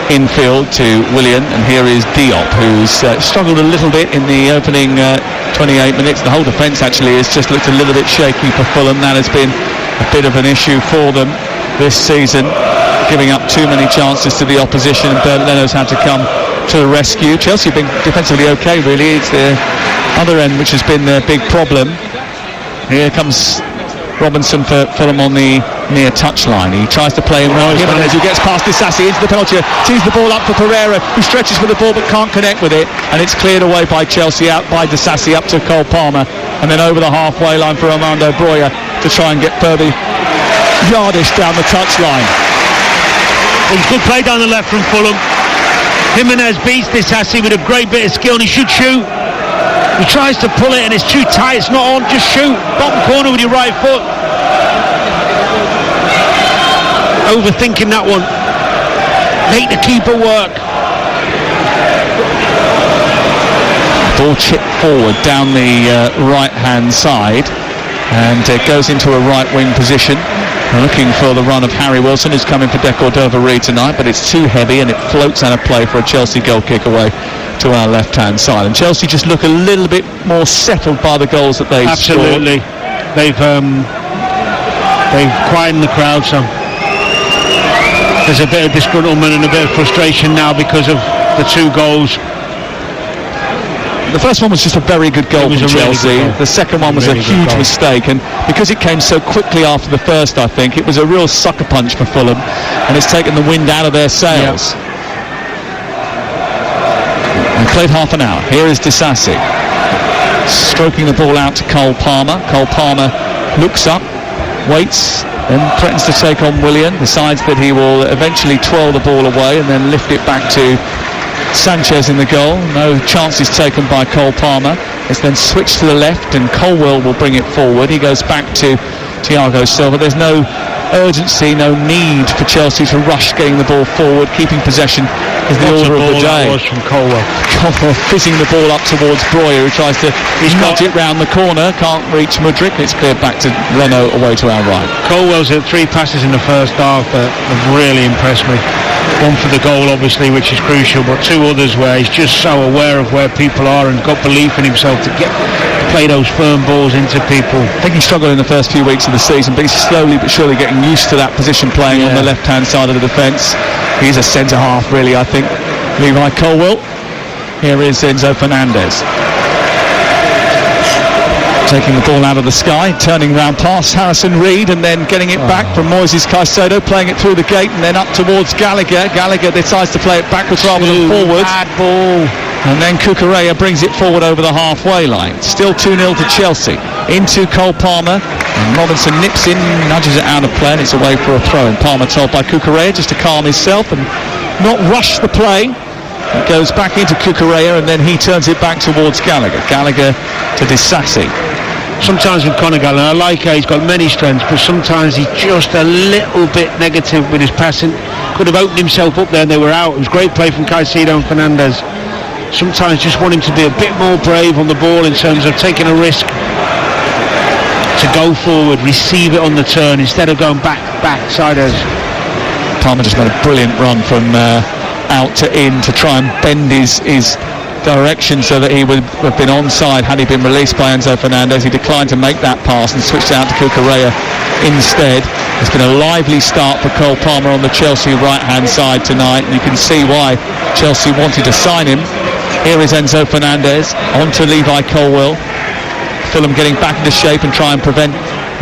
infield to Willian, and here is Diop, who's struggled a little bit in the opening 28 minutes. The whole defence actually has just looked a little bit shaky for Fulham. That has been a bit of an issue for them this season, giving up too many chances to the opposition, and Bernd Leno's had to come to the rescue. Chelsea have been defensively okay, really. It's the other end which has been their big problem. Here comes Robinson for Fulham on the near touchline. He tries to play him around Jimenez, who gets past Disasi into the penalty, tees the ball up for Pereira, who stretches for the ball but can't connect with it, and it's cleared away by Chelsea, out by Disasi, up to Cole Palmer, and then over the halfway line for Armando Broja to try and get further yardage down the touchline. It was good play down the left from Fulham. Jimenez beats Disasi with a great bit of skill, and he should shoot. He tries to pull it and it's too tight, it's not on, just shoot. Bottom corner with your right foot. Overthinking that one. Make the keeper work. Ball chipped forward down the right-hand side, and goes into a right-wing position. Looking for the run of Harry Wilson, who's coming for Decordova-Reid tonight, but it's too heavy and it floats out of play for a Chelsea goal kick away to our left-hand side. And Chelsea just look a little bit more settled by the goals that they've scored. They've quietened the crowd some. There's a bit of disgruntlement and a bit of frustration now because of the two goals. The first one was just a very good goal from Chelsea. Really the second one was a huge mistake, and because it came so quickly after the first, I think it was a real sucker punch for Fulham, and it's taken the wind out of their sails. They played half an hour. Here is Disasi stroking the ball out to Cole Palmer. Cole Palmer looks up, waits, then threatens to take on Willian, decides that he will eventually twirl the ball away and then lift it back to Sanchez in the goal. No chances taken by Cole Palmer. It's then switched to the left, and Colwell will bring it forward. He goes back to Thiago Silva. There's no urgency, no need for Chelsea to rush getting the ball forward. Keeping possession is the order of the day. That was from Colwell. Colwell fizzing the ball up towards Broja, who tries to nudge it round the corner. Can't reach Mudryk. It's cleared back to Leno away to our right. Colwell's at 3 passes in the first half that have really impressed me. One for the goal, obviously, which is crucial, but two others where he's just so aware of where people are and got belief in himself to play those firm balls into people. I think he struggled in the first few weeks of the season, but he's slowly but surely getting used to that position, playing on the left-hand side of the defence. He's a centre-half, really, I think. Levi Colwill. Here is Enzo Fernandez. Taking the ball out of the sky, turning round past Harrison Reed and then getting it back from Moises Caicedo, playing it through the gate and then up towards Gallagher. Gallagher decides to play it backwards rather than forwards. Bad ball. And then Cucurella brings it forward over the halfway line. Still 2-0 to Chelsea. Into Cole Palmer. And Robinson nips in, nudges it out of play, and it's away for a throw. And Palmer told by Cucurella just to calm himself and not rush the play. It goes back into Cucurella and then he turns it back towards Gallagher. Gallagher to Disasi. Sometimes with Conor Gallagher, I like how he's got many strengths, but sometimes he's just a little bit negative with his passing. Could have opened himself up there and they were out. It was great play from Caicedo and Fernandez. Sometimes just want him to be a bit more brave on the ball in terms of taking a risk to go forward, receive it on the turn instead of going back sideways. Palmer just made a brilliant run from out to in to try and bend his direction so that he would have been onside had he been released by Enzo Fernandez. He declined to make that pass and switched out to Cucurella instead. It's been a lively start for Cole Palmer on the Chelsea right-hand side tonight, and you can see why Chelsea wanted to sign him. Here is Enzo Fernandez onto Levi Colwill. Fulham getting back into shape and try and prevent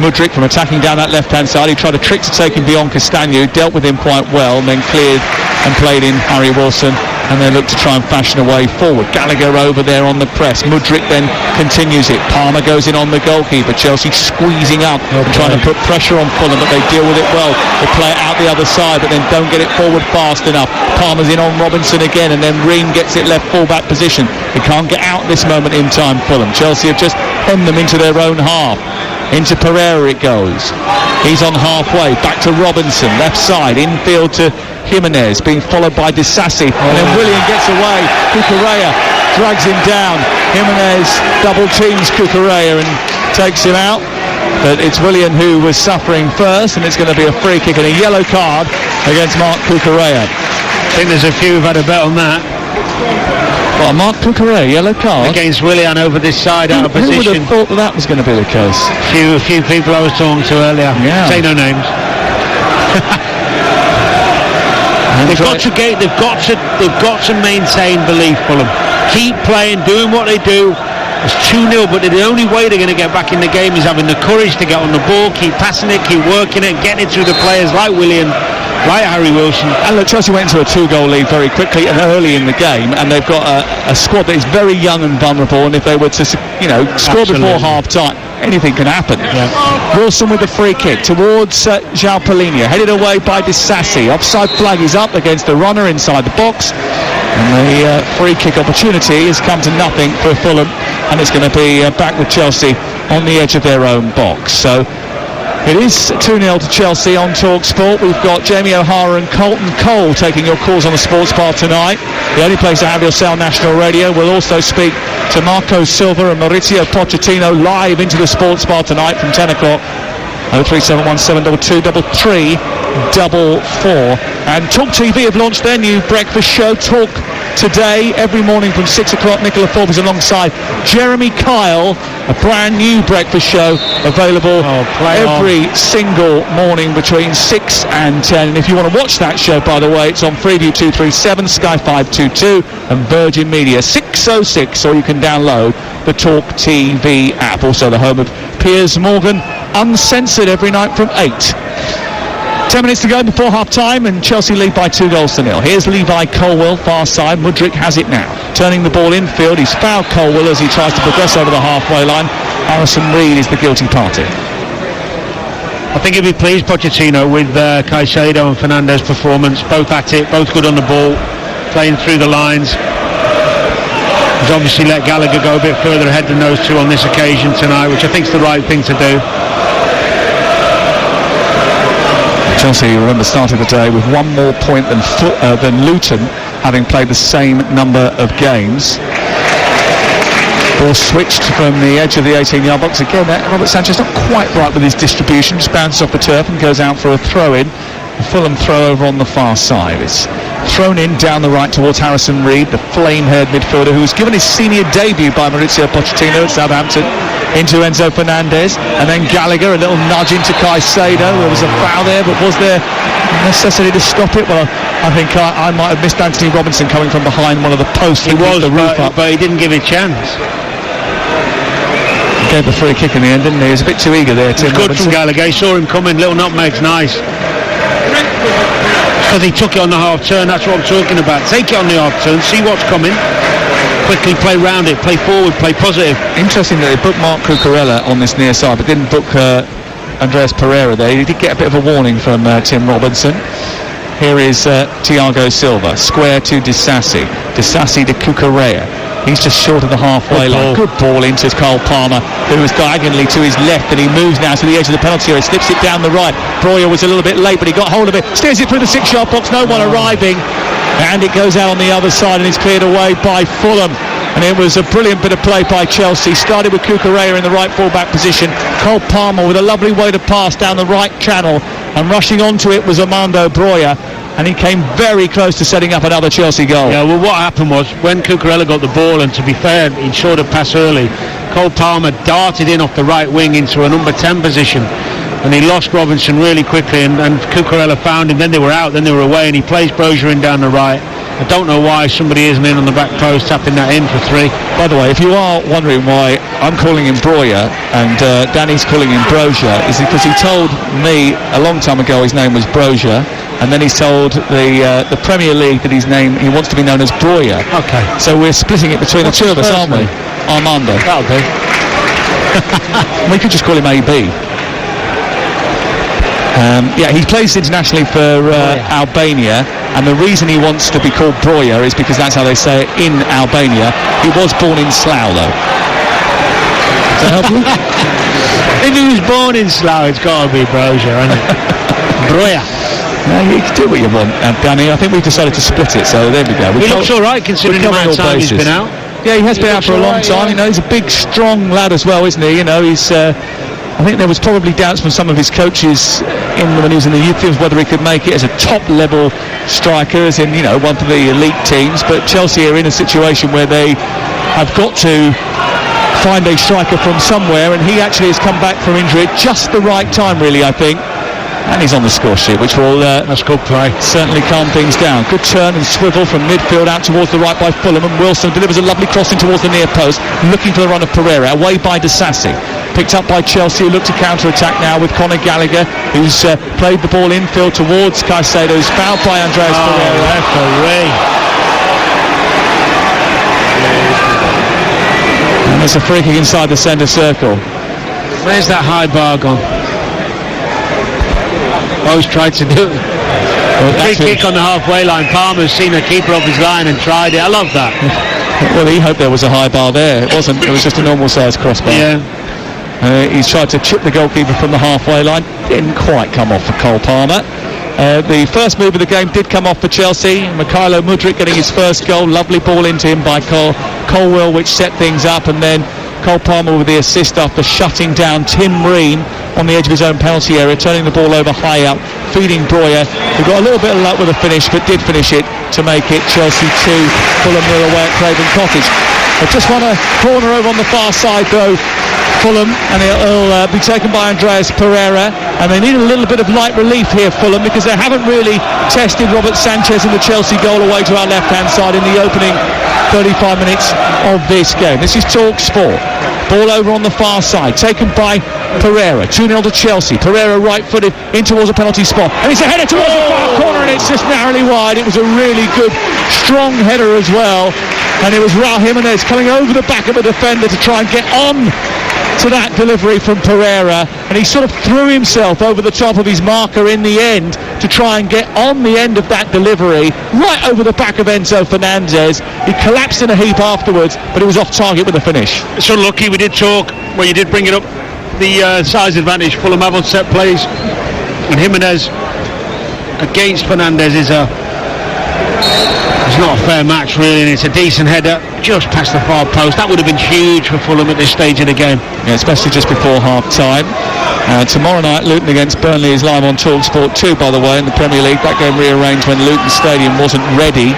Mudryk from attacking down that left-hand side. He tried a trick to take him beyond Castagno, dealt with him quite well, and then cleared and played in Harry Wilson, and they look to try and fashion a way forward. Gallagher over there on the press. Mudryk then continues it. Palmer goes in on the goalkeeper. Chelsea squeezing up, trying to put pressure on Fulham, but they deal with it well. They play it out the other side, but then don't get it forward fast enough. Palmer's in on Robinson again, and then Ream gets it left full-back position. They can't get out this moment in time, Fulham. Chelsea have just penned them into their own half. Into Pereira it goes. He's on halfway. Back to Robinson, left side, infield to Jimenez, being followed by Disasi, and then Willian gets away. Cucurella drags him down. Jimenez double teams Cucurella and takes him out, but it's Willian who was suffering first, and it's going to be a free kick and a yellow card against Marc Cucurella. I think there's a few who've had a bet on that. Well, Marc Cucurella, yellow card against Willian over this side, out of position. Who would have thought that was going to be the case? A few people I was talking to earlier. Yeah. Say no names. They've got to maintain belief, Fulham. Keep playing, doing what they do. It's 2-0, but the only way they're going to get back in the game is having the courage to get on the ball, keep passing it, keep working it, and getting it through the players like Willian, like Harry Wilson. And look, Chelsea went into a 2-goal lead very quickly and early in the game, and they've got a squad that is very young and vulnerable, and if they were to score before half-time, anything can happen. Yeah. Wilson with the free kick towards João Palhinha, headed away by Disasi. Offside flag is up against the runner inside the box, and the free kick opportunity has come to nothing for Fulham, and it's going to be back with Chelsea on the edge of their own box. So it is 2-0 to Chelsea on TalkSport. We've got Jamie O'Hara and Colton Cole taking your calls on the Sports Bar tonight. The only place to have your Sound National Radio. We'll also speak to Marco Silva and Maurizio Pochettino live into the Sports Bar tonight from 10 o'clock. 03717223344. And Talk TV have launched their new breakfast show, Talk Today, every morning from 6 o'clock. Nicola Forbes is alongside Jeremy Kyle, a brand new breakfast show available every single morning between 6 and 10. And if you want to watch that show, by the way, it's on Freeview 237, Sky 522 and Virgin Media 606, or you can download the Talk TV app. Also the home of Piers Morgan, uncensored every night from 8. 10 minutes to go before half-time, and Chelsea lead by 2-0. Here's Levi Colwill, far side. Mudryk has it now. Turning the ball infield. He's fouled Colwill as he tries to progress over the halfway line. Harrison Reed is the guilty party. I think he'll be pleased, Pochettino, with Caicedo and Fernandez performance. Both at it, both good on the ball, playing through the lines. He's obviously let Gallagher go a bit further ahead than those two on this occasion tonight, which I think is the right thing to do. Chelsea, remember, started the day with one more point than Luton, having played the same number of games. Ball switched from the edge of the 18-yard box again. Robert Sanchez not quite right with his distribution, just bounces off the turf and goes out for a throw-in. The Fulham throw over on the far side. It's thrown in down the right towards Harrison Reed, the flame-haired midfielder who was given his senior debut by Maurizio Pochettino at Southampton, into Enzo Fernandez, and then Gallagher, a little nudge into Caicedo. There was a foul there, but was there necessity to stop it? Well, I think I might have missed Anthony Robinson coming from behind one of the posts. He was, the roof up, but he didn't give it a chance. He gave the free kick in the end, didn't he? He was a bit too eager there, Tim Robinson. Good from Gallagher. He saw him coming, little nutmeg's nice. Because he took it on the half turn, that's what I'm talking about. Take it on the half turn, see what's coming, quickly play round it, play forward, play positive. Interesting that they booked Mark Cucurella on this near side, but didn't book Andreas Pereira there. He did get a bit of a warning from Tim Robinson. Here is Thiago Silva, square to Disasi to Cucurella. He's just short of the halfway line. Good ball into Cole Palmer, who was diagonally to his left, and he moves now to the edge of the penalty area, slips it down the right. Breuer was a little bit late, but he got hold of it, steers it through the 6-yard box, no one arriving, and it goes out on the other side, and it's cleared away by Fulham. And it was a brilliant bit of play by Chelsea. Started with Cucurella in the right full-back position. Cole Palmer with a lovely way to pass down the right channel, and rushing onto it was Armando Breuer, and he came very close to setting up another Chelsea goal. Yeah, well, what happened was, when Cucurella got the ball, and to be fair, he showed a pass early, Cole Palmer darted in off the right wing into a number 10 position, and he lost Robinson really quickly, and Cucurella found him. Then they were out, then they were away, and he plays Brozier in down the right. I don't know why somebody isn't in on the back post tapping that in for 3. By the way, if you are wondering why I'm calling him Breuer and Danny's calling him Brozier, is because he told me a long time ago his name was Brozier, and then he's told the Premier League that his name, he wants to be known as Breuer. Okay. So we're splitting it between the two of us, aren't we? Armando. That'll do. We could just call him AB. He plays internationally for Albania, and the reason he wants to be called Breuer is because that's how they say it in Albania. He was born in Slough, though. Does that help you? If he was born in Slough, it's got to be Brozier, isn't it? Breuer. You can do what you want, Danny. I think we've decided to split it, so there we go. He looks all right considering the amount of time he's been out. Yeah, he has been out for a long time. You know, he's a big, strong lad as well, isn't he? You know, he's. I think there was probably doubts from some of his coaches when he was in the youth teams whether he could make it as a top-level striker, as in, you know, one of the elite teams. But Chelsea are in a situation where they have got to find a striker from somewhere, and he actually has come back from injury at just the right time, really, I think. And he's on the score sheet, which will that's good play. Certainly calm things down. Good turn and swivel from midfield out towards the right by Fulham, and Wilson delivers a lovely crossing towards the near post, looking for the run of Pereira, away by Disasi. Picked up by Chelsea, who look to counter-attack now with Conor Gallagher, who's played the ball infield towards Caicedo, who's fouled by Andreas Pereira. Referee. And there's a free kick inside the centre circle. Where's that high bar gone? Always tried to do it. Free kick on the halfway line. Palmer's seen a keeper off his line and tried it. I love that. Well, he hoped there was a high bar there. It wasn't. It was just a normal sized crossbar. Yeah. He's tried to chip the goalkeeper from the halfway line. Didn't quite come off for Cole Palmer. The first move of the game did come off for Chelsea. Mikhailo Mudryk getting his first goal. Lovely ball into him by Colwell, which set things up, and then Cole Palmer with the assist after shutting down Tim Ream on the edge of his own penalty area, turning the ball over high up, feeding Breuer, who got a little bit of luck with the finish, but did finish it to make it Chelsea 2, Fulham 0 away at Craven Cottage. They've just won a corner over on the far side, though, Fulham, and it'll be taken by Andreas Pereira, and they need a little bit of light relief here, Fulham, because they haven't really tested Robert Sanchez in the Chelsea goal away to our left-hand side in the opening 35 minutes of this game. This is TalkSport. Ball over on the far side, taken by Pereira. 2-0 to Chelsea. Pereira right-footed in towards a penalty spot, and it's a header towards the far corner, and it's just narrowly wide. It was a really good, strong header as well, and it was Raul Jimenez coming over the back of a defender to try and get on to that delivery from Pereira, and he sort of threw himself over the top of his marker in the end to try and get on the end of that delivery, right over the back of Enzo Fernandez. He collapsed in a heap afterwards, but he was off target with the finish. It's unlucky. We did talk, well, you did bring it up, the size advantage Fulham have on set plays, and Jimenez against Fernandez is it's not a fair match really, and it's a decent header just past the far post. That would have been huge for Fulham at this stage of the game. Yeah, especially just before half time. Tomorrow night, Luton against Burnley is live on TalkSport 2, by the way, in the Premier League. That game rearranged when Luton Stadium wasn't ready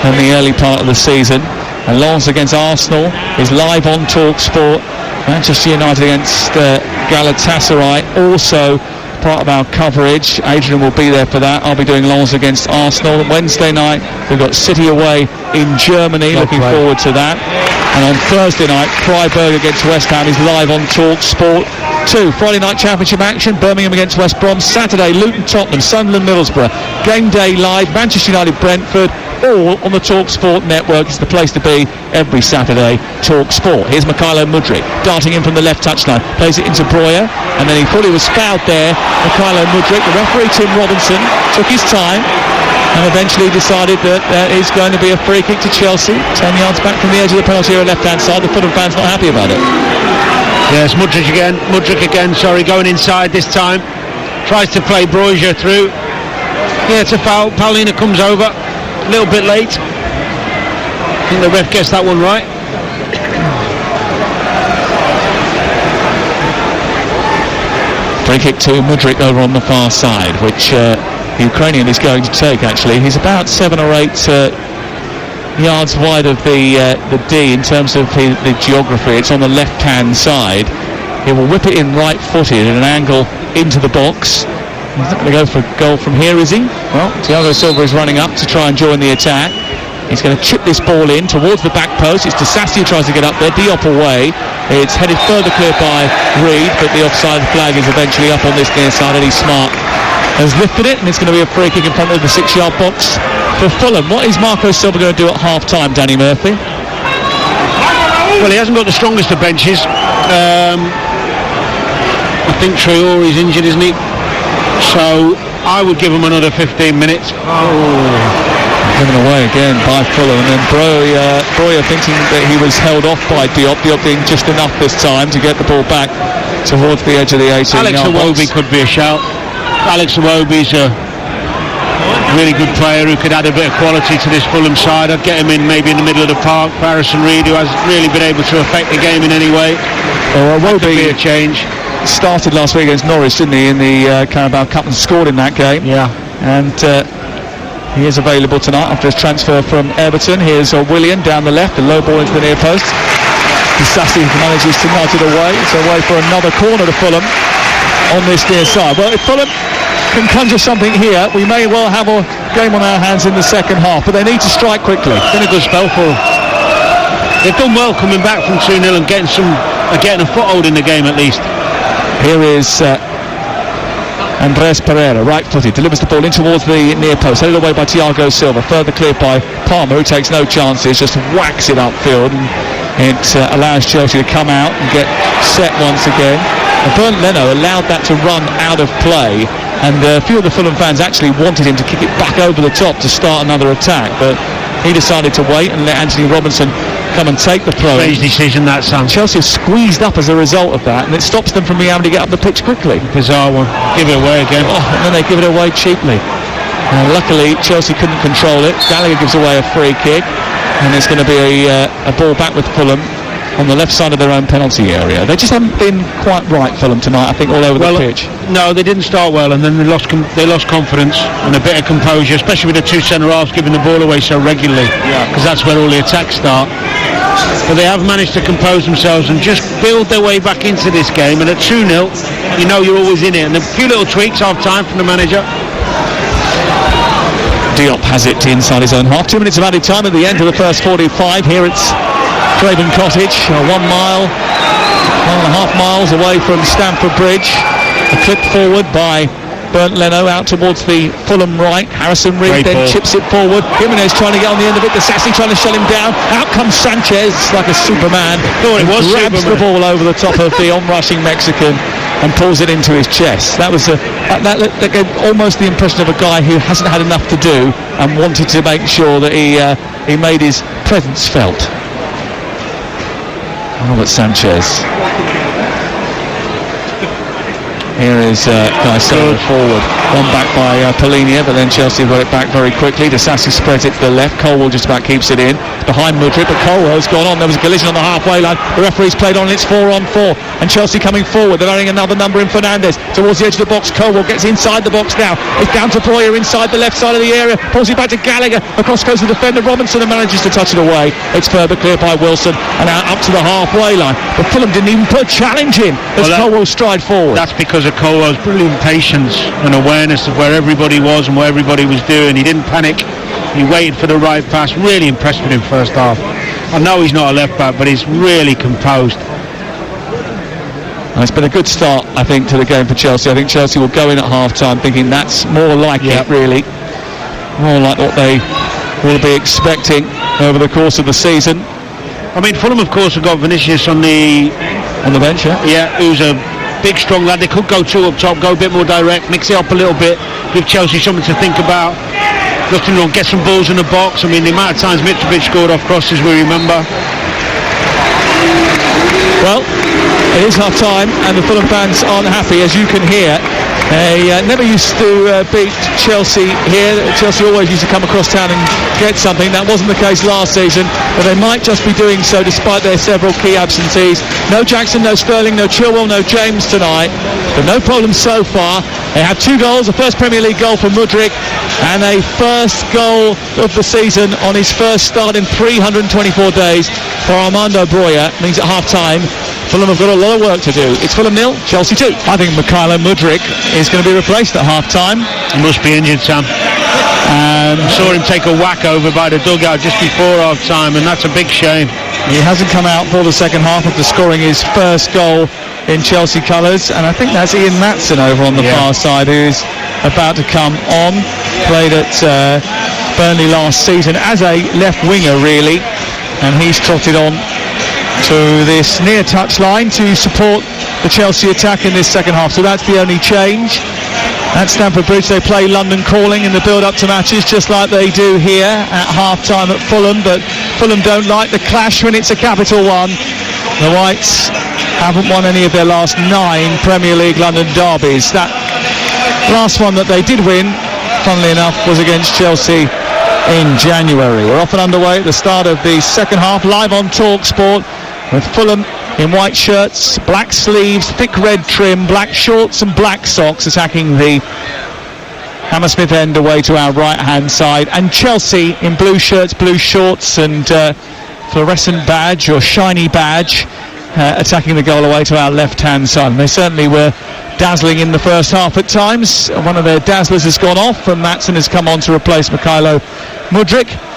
in the early part of the season. And Lens against Arsenal is live on TalkSport. Manchester United against Galatasaray, also part of our coverage. Adrian will be there for that. I'll be doing Lens against Arsenal. Wednesday night, we've got City away in Germany. Looking forward to that. And on Thursday night, Freiburg against West Ham is live on TalkSport 2. Friday night championship action, Birmingham against West Brom. Saturday, Luton Tottenham, Sunderland Middlesbrough. Game day live, Manchester United Brentford, all on the TalkSport network. It's the place to be every Saturday. TalkSport. Here's Mykhailo Mudryk darting in from the left touchline, plays it into Breuer, and then he thought he was fouled there. Mykhailo Mudryk, the referee Tim Robinson, took his time and eventually decided that is going to be a free kick to Chelsea, 10 yards back from the edge of the penalty area, left hand side. The Fulham fans not happy about it. Yes, Mudryk again, going inside this time, tries to play Breuer through. Yeah, it's a foul. Paulina comes over a little bit late. I think the ref guessed that one right. Free kick to Mudryk over on the far side, which the Ukrainian is going to take. Actually, he's about 7 or 8 yards wide of the D in terms of the geography. It's on the left-hand side. He will whip it in right-footed at an angle into the box. He's not going to go for a goal from here, is he? Well, Thiago Silva is running up to try and join the attack. He's going to chip this ball in towards the back post. It's Disasi who tries to get up there. Diop away. It's headed further clear by Reed, but the offside flag is eventually up on this near side. Eddie Smart has lifted it, and it's going to be a free kick in front of the 6-yard box for Fulham. What is Marco Silva going to do at half-time, Danny Murphy? Well, he hasn't got the strongest of benches. I think Traore is injured, isn't he? So I would give him another 15 minutes. Given away again by Fulham, and then Breuer thinking that he was held off by Diop doing just enough this time to get the ball back towards the edge of the 18-yard Alex Iwobi could be a shout. Alex Iwobi's a really good player who could add a bit of quality to this Fulham side. I'd get him in maybe in the middle of the park. Harrison Reed, who hasn't really been able to affect the game in any way. Well, Iwobi could be a change. Started last week against Norwich, didn't he, in the Carabao Cup, and scored in that game. Yeah. And he is available tonight after his transfer from Everton. Here's Willian down the left, a low ball into the near post. Disasi manages to nudge it away. It's away for another corner to Fulham on this near side. Well, if Fulham can conjure something here, we may well have a game on our hands in the second half, but they need to strike quickly. It's been a good spell for them. They've done well coming back from 2-0 and getting a foothold in the game at least. Here is Andres Pereira, right-footed, delivers the ball in towards the near post, headed away by Thiago Silva, further cleared by Palmer, who takes no chances, just whacks it upfield, and it allows Chelsea to come out and get set once again. And Bernd Leno allowed that to run out of play, and a few of the Fulham fans actually wanted him to kick it back over the top to start another attack, but he decided to wait and let Anthony Robinson come and take the throw. Strange decision, that, Sam. Chelsea have squeezed up as a result of that, and it stops them from being able to get up the pitch quickly. Bizarre one. Give it away again. And then they give it away cheaply. Luckily, Chelsea couldn't control it. Gallagher gives away a free kick, and it's going to be a ball back with Fulham on the left side of their own penalty area. They just haven't been quite right, Fulham, tonight, I think, all over the pitch. No, they didn't start well, and then they lost confidence and a bit of composure, especially with the two centre-halves giving the ball away so regularly, because that's where all the attacks start. But they have managed to compose themselves and just build their way back into this game, and at 2-0, you know you're always in it, and a few little tweaks half-time from the manager. Diop has it inside his own half. 2 minutes of added time at the end of the first 45. Here it's Craven Cottage, 1 mile, 1.5 miles away from Stamford Bridge. A clip forward by Bernd Leno out towards the Fulham right. Harrison Reed then chips it forward. Jimenez trying to get on the end of it. Disasi trying to shut him down. Out comes Sanchez like a Superman. Grabs the ball over the top of the on-rushing Mexican and pulls it into his chest. That was that gave almost the impression of a guy who hasn't had enough to do and wanted to make sure that he made his presence felt. Robert Sanchez. Here is Caicedo forward. One back by Polinia, but then Chelsea got it back very quickly. Disasi spreads it to the left. Colwell just about keeps it in. Behind Mudryk, but Colwell's gone on. There was a collision on the halfway line. The referee's played on, and it's 4-on-4. And Chelsea coming forward. They're adding another number in Fernandes. Towards the edge of the box, Colwell gets inside the box now. It's down to Breuer inside the left side of the area. Pulls it back to Gallagher. Across goes the defender Robinson and manages to touch it away. It's further cleared by Wilson and out up to the halfway line. But Fulham didn't even put a challenge in as Colwell stride forward. That's because of Colwell's brilliant patience and awareness of where everybody was and what everybody was doing. He didn't panic. He waited for the right pass. Really impressed with him first half. I know he's not a left back, but he's really composed. It's been a good start, I think, to the game for Chelsea. I think Chelsea will go in at half-time thinking that's more like it, really. More like what they will be expecting over the course of the season. I mean, Fulham, of course, have got Vinicius on the bench, yeah, who's a big, strong lad. They could go two up top, go a bit more direct, mix it up a little bit, give Chelsea something to think about. Nothing wrong, get some balls in the box. I mean, the amount of times Mitrovic scored off crosses, we remember. Well, it is half time and the Fulham fans aren't happy, as you can hear. They never used to beat Chelsea here. Chelsea always used to come across town and get something. That wasn't the case last season, but they might just be doing so despite their several key absentees. No Jackson, no Sterling, no Chilwell, no James tonight, but no problem so far. They have 2 goals, a first Premier League goal for Mudryk and a first goal of the season on his first start in 324 days for Armando Breuer. Means at half time Fulham have got a lot of work to do. It's Fulham 0, Chelsea 2. I think Mykhailo Mudryk is going to be replaced at half-time. He must be injured, Sam. Saw him take a whack over by the dugout just before half-time, and that's a big shame. He hasn't come out for the second half after scoring his first goal in Chelsea colours, and I think that's Ian Maatsen over on the far side who's about to come on. Played at Burnley last season as a left winger, really, and he's trotted on to this near touchline to support the Chelsea attack in this second half. So that's the only change. At Stamford Bridge they play London Calling in the build-up to matches, just like they do here at half-time at Fulham, but Fulham don't like the clash when it's a capital one. The Whites haven't won any of their last 9 Premier League London derbies. That last one that they did win, funnily enough, was against Chelsea in January. We're off and underway at the start of the second half, live on TalkSport, with Fulham in white shirts, black sleeves, thick red trim, black shorts and black socks attacking the Hammersmith end away to our right hand side, and Chelsea in blue shirts, blue shorts and fluorescent badge or shiny badge attacking the goal away to our left hand side. And they certainly were dazzling in the first half at times. One of their dazzlers has gone off and Maatsen has come on to replace Mykhailo Mudryk.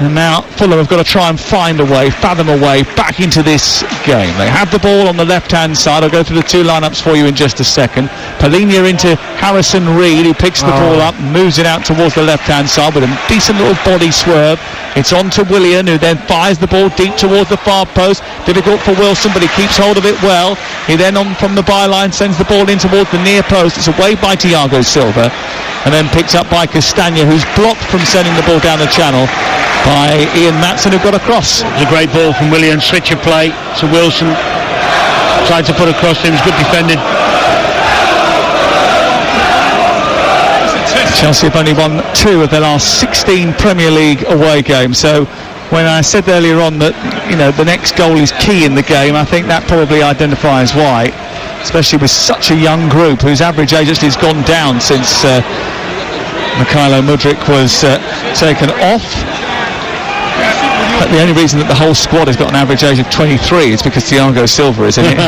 And now Fulham have got to try and find a way, fathom a way back into this game. They have the ball on the left-hand side. I'll go through the 2 lineups for you in just a second. Polinia into Harrison Reed, who picks the ball up and moves it out towards the left-hand side with a decent little body swerve. It's on to Willian, who then fires the ball deep towards the far post. Difficult for Wilson, but he keeps hold of it well. He then on from the byline sends the ball in towards the near post. It's away by Thiago Silva and then picked up by Castagna, who's blocked from sending the ball down the channel by Ian Maatsen, who got across. It was a great ball from Willian. Switch of play to Wilson. Tried to put across him. It was good defending. Chelsea have only won 2 of their last 16 Premier League away games. So when I said earlier on that, you know, the next goal is key in the game, I think that probably identifies why, especially with such a young group whose average age actually has gone down since Mykhailo Mudryk was taken off. But the only reason that the whole squad has got an average age of 23 is because Thiago Silva is in it.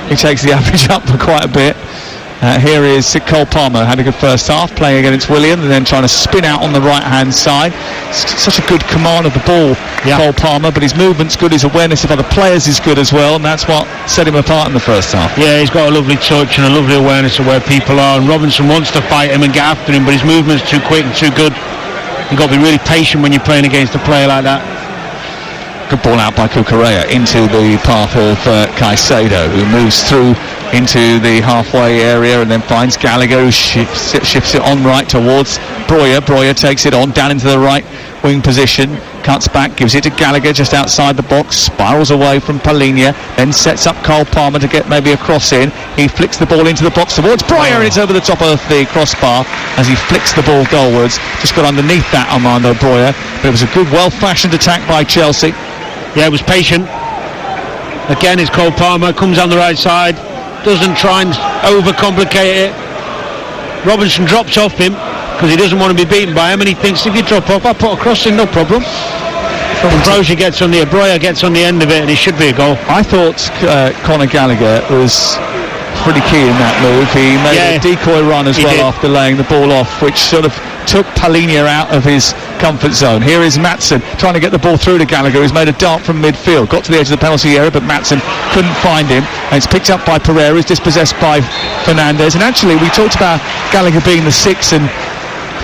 He takes the average up for quite a bit. Here is Cole Palmer, had a good first half playing against William and then trying to spin out on the right hand side. Such a good command of the ball, Cole Palmer, but his movement's good, his awareness of other players is good as well, and that's what set him apart in the first half. Yeah, he's got a lovely touch and a lovely awareness of where people are, and Robinson wants to fight him and get after him, but his movement's too quick and too good. You've got to be really patient when you're playing against a player like that. Good ball out by Cucurella into the path of Caicedo, who moves through into the halfway area and then finds Gallagher, who shifts it on right towards Breuer. Breuer takes it on down into the right wing position. cuts back, gives it to Gallagher just outside the box, spirals away from Palhinha, then sets up Cole Palmer to get maybe a cross in. He flicks the ball into the box towards Breuer, and it's over the top of the crossbar as he flicks the ball goalwards. Just got underneath that Armando Breuer, but it was a good, well-fashioned attack by Chelsea. Yeah, it was patient. Again, it's Cole Palmer, comes on the right side, doesn't try and overcomplicate it. Robinson drops off him because he doesn't want to be beaten by him, and he thinks, if you drop off, I'll put a cross in, no problem. Breuer gets on the end of it, and it should be a goal. I thought Conor Gallagher was pretty key in that move. He made a decoy run as well after laying the ball off, which sort of took Palhinha out of his comfort zone. Here is Maatsen trying to get the ball through to Gallagher, who's made a dart from midfield. Got to the edge of the penalty area, but Maatsen couldn't find him. And it's picked up by Pereira, who's dispossessed by Fernandes. And actually, we talked about Gallagher being the 6 and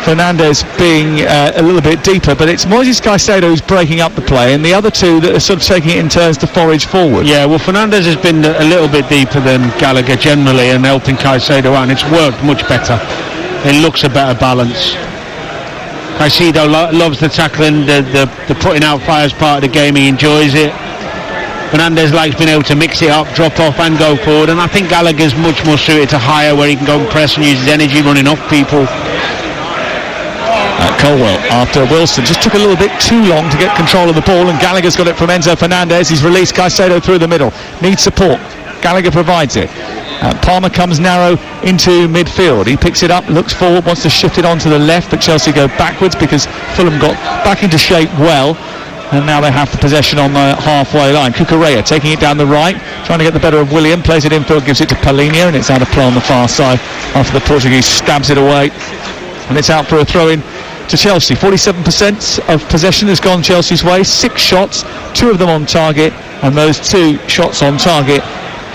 Fernandes being a little bit deeper, but it's Moises Caicedo who's breaking up the play, and the other two that are sort of taking it in turns to forage forward. Yeah, well, Fernandes has been a little bit deeper than Gallagher generally and helping Caicedo out, and it's worked much better. It looks a better balance. Caicedo loves the tackling, the putting out fires part of the game. He enjoys it. Fernandes likes being able to mix it up, drop off and go forward, and I think Gallagher's much more suited to higher, where he can go and press and use his energy running off people. Colwell, after Wilson, just took a little bit too long to get control of the ball, and Gallagher's got it from Enzo Fernandez. He's released Caicedo through the middle. Needs support. Gallagher provides it. Palmer comes narrow into midfield. He picks it up, looks forward, wants to shift it onto the left, but Chelsea go backwards because Fulham got back into shape well, and now they have the possession on the halfway line. Cucurella taking it down the right, trying to get the better of William, plays it infield, gives it to Palhinha, and it's out of play on the far side after the Portuguese stabs it away, and it's out for a throw-in to Chelsea. 47% of possession has gone Chelsea's way. 6 shots, 2 of them on target, and those 2 shots on target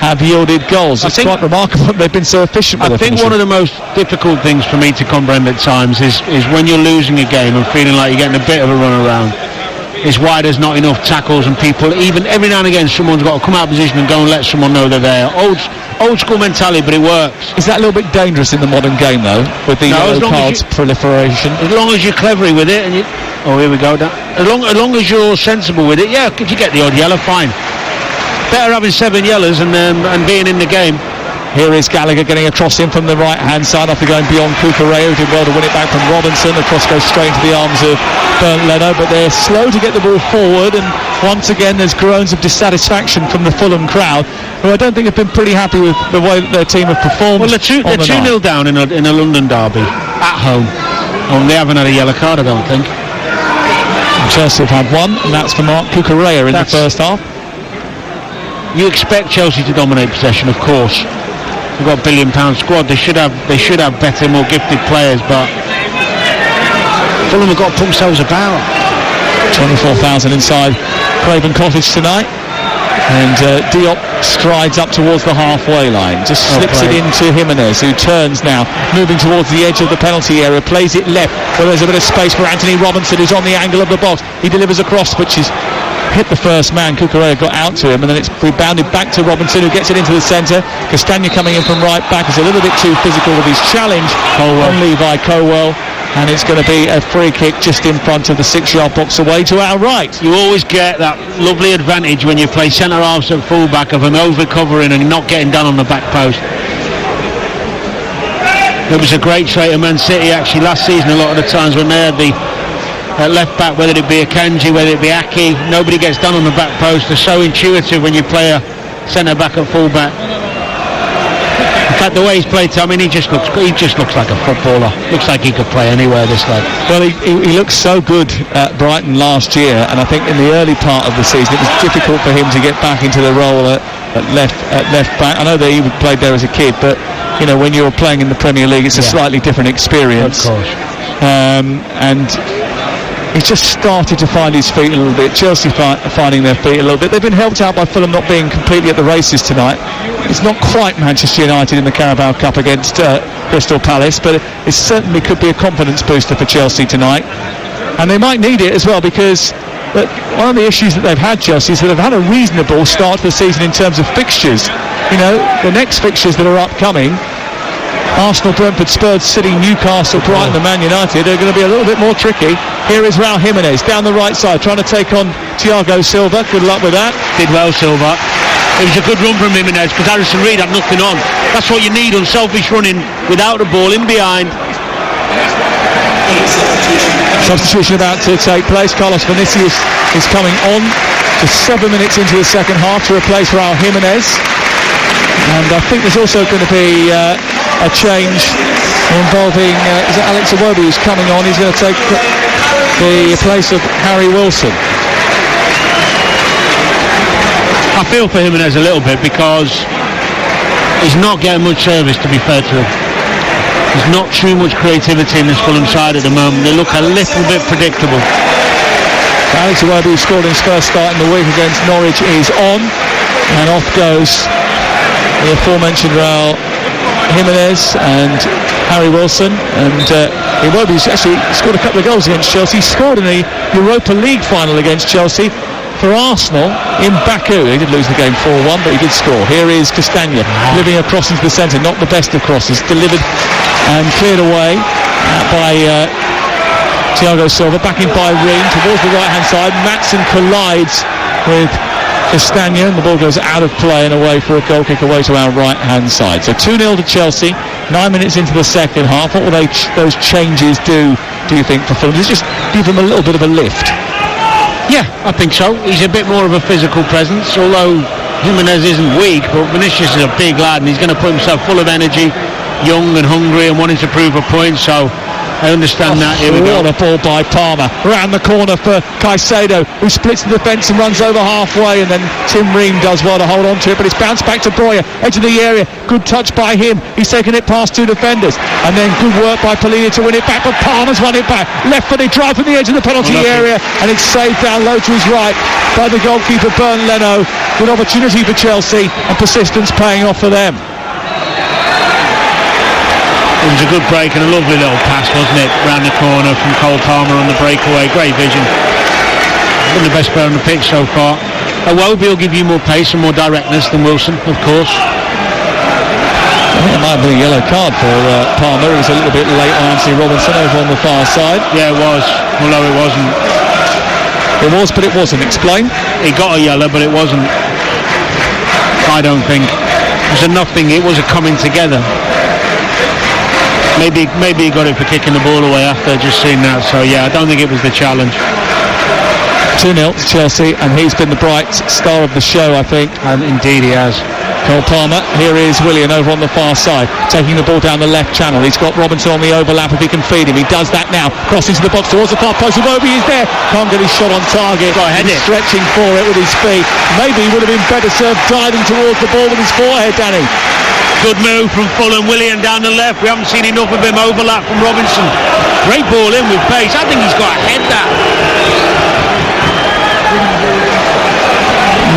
have yielded goals. It's quite remarkable that they've been so efficient with it. I think one of the most difficult things for me to comprehend at times is when you're losing a game and feeling like you're getting a bit of a run around, is why there's not enough tackles, and people, even every now and again, someone's got to come out of position and go and let someone know they're there. Old school mentality, but it works. Is that a little bit dangerous in the modern game, though, with the yellow cards proliferation? As long as you're clever with it, and here we go. As long as you're sensible with it, yeah, if you get the odd yellow, fine. Better having 7 yellows and being in the game. Here is Gallagher getting a cross in from the right-hand side after going beyond Cucurella, who did well to win it back from Robinson. The cross goes straight into the arms of Bernd Leno, but they're slow to get the ball forward, and once again there's groans of dissatisfaction from the Fulham crowd, who I don't think have been pretty happy with the way that their team have performed. Well, they're 2-0 down in a London derby at home. They haven't had a yellow card, I don't think. Chelsea have had one, and that's for Mark Cucurella in the first half. You expect Chelsea to dominate possession, of course. They've got £1 billion squad. They should have better, more gifted players, but Fulham have got to put themselves about. 24,000 inside Craven Cottage tonight, and Diop strides up towards the halfway line, just slips it into Jimenez, who turns now, moving towards the edge of the penalty area, plays it left, so there's a bit of space for Anthony Robinson, who's on the angle of the box. He delivers a cross, which is hit the first man. Cucurella got out to him, and then it's rebounded back to Robinson, who gets it into the centre. Castagna coming in from right back is a little bit too physical with his challenge on Levi Colwell, and it's going to be a free kick just in front of the 6-yard box away to our right. You always get that lovely advantage when you play centre halves at full back of them over-covering and not getting done on the back post. It was a great trait of Man City actually last season. A lot of the times when they had the left back, whether it be Akanji, whether it be Aki, nobody gets done on the back post. They're so intuitive when you play a centre back at full back. In fact, the way he's played, I mean, he just looks like a footballer. Looks like he could play anywhere, this lad. Well, he looked so good at Brighton last year, and I think in the early part of the season it was difficult for him to get back into the role at left back. I know that he played there as a kid, but you know, when you're playing in the Premier League, it's a slightly different experience. Of course. And he's just started to find his feet a little bit. Chelsea finding their feet a little bit. They've been helped out by Fulham not being completely at the races tonight. It's not quite Manchester United in the Carabao Cup against Crystal Palace, but it certainly could be a confidence booster for Chelsea tonight. And they might need it as well, because one of the issues that they've had, Chelsea, is that they've had a reasonable start to the season in terms of fixtures. You know, the next fixtures that are upcoming Arsenal, Brentford, Spurs, City, Newcastle, Brighton and Man United are going to be a little bit more tricky. Here is Raul Jimenez down the right side trying to take on Thiago Silva. Good luck with that. Did well, Silva. It was a good run from Jimenez because Harrison Reed had nothing on. That's what you need, unselfish running without the ball in behind. Substitution about to take place. Carlos Vinicius is coming on just 7 minutes into the second half to replace Raul Jimenez. And I think there's also going to be a change involving is it Alex Iwobi who's coming on. He's going to take the place of Harry Wilson. I feel for Jimenez a little bit because he's not getting much service, to be fair to him. There's not too much creativity in this Fulham side at the moment. They look a little bit predictable. Alex Iwobi, who scored in his first start in the week against Norwich, is on, and off goes the aforementioned Raul Jimenez and Harry Wilson. And Iwobi's actually scored a couple of goals against Chelsea. He scored in the Europa League final against Chelsea for Arsenal in Baku. He did lose the game 4-1, but he did score. Here is Castagna living across into the centre, not the best of crosses, delivered and cleared away by Thiago Silva. Back in by Ream towards the right hand side. Maatsen collides with Castagna and the ball goes out of play and away for a goal kick away to our right hand side. So 2-0 to Chelsea, 9 minutes into the second half. What will those changes do you think, for Fulham? Does it just give them a little bit of a lift? Yeah, I think so. He's a bit more of a physical presence, although Jimenez isn't weak, but Vinicius is a big lad and he's going to put himself full of energy, young and hungry and wanting to prove a point, so I understand that. Here we go. What a ball by Palmer. Round the corner for Caicedo, who splits the defence and runs over halfway, and then Tim Ream does well to hold on to it, but it's bounced back to Breuer, edge of the area. Good touch by him. He's taken it past two defenders, and then good work by Polina to win it back, but Palmer's won it back. Left-footed drive from the edge of the penalty area, and it's saved down low to his right by the goalkeeper Bernd Leno. Good opportunity for Chelsea, and persistence paying off for them. It was a good break and a lovely little pass, wasn't it? Round the corner from Cole Palmer on the breakaway. Great vision. Been the best player on the pitch so far. Iwobi will give you more pace and more directness than Wilson, of course. I think it might have been a yellow card for Palmer. It was a little bit late on Anthony Robinson over on the far side. Yeah, it was, although it wasn't. It was, but it wasn't. Explain. He got a yellow, but it wasn't. I don't think. It was a nothing. It was a coming together. Maybe he got it for kicking the ball away after just seeing that. So yeah, I don't think it was the challenge. 2-0 to Chelsea, and he's been the bright star of the show, I think. And indeed he has. Cole Palmer. Here is Willian over on the far side, taking the ball down the left channel. He's got Robinson on the overlap if he can feed him. He does that now. Crossing to the box towards the far post. Iwobi is there. Can't get his shot on target. He's stretching for it with his feet. Maybe he would have been better served diving towards the ball with his forehead, Danny. Good move from Fulham. Willian down the left. We haven't seen enough of him overlap from Robinson. Great ball in with pace. I think he's got to head that.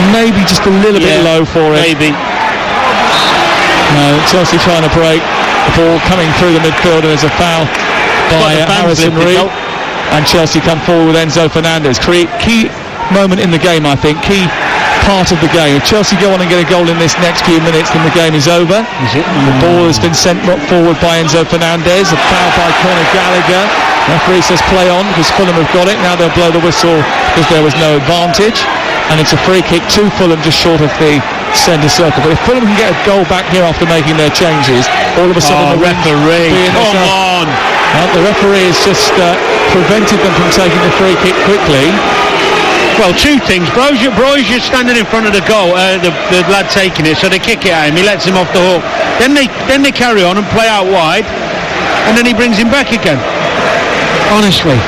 Maybe just a little bit low for it. Maybe. No, Chelsea trying to break. The ball coming through the midfield, and there's a foul by Harrison Reed. And Chelsea come forward with Enzo Fernandez. Key moment in the game, I think. Key part of the game. If Chelsea go on and get a goal in this next few minutes, then the game is over. Is it? The ball has been sent forward by Enzo Fernandez. A foul by Conor Gallagher. Referee says play on because Fulham have got it. Now they'll blow the whistle because there was no advantage. And it's a free kick to Fulham just short of the centre circle. But if Fulham can get a goal back here after making their changes, all of a sudden the referee, come on! The referee has just prevented them from taking the free kick quickly. Well, two things. Brozier standing in front of the goal, the lad taking it, so they kick it at him. He lets him off the hook. Then they carry on and play out wide, and then he brings him back again. Honestly,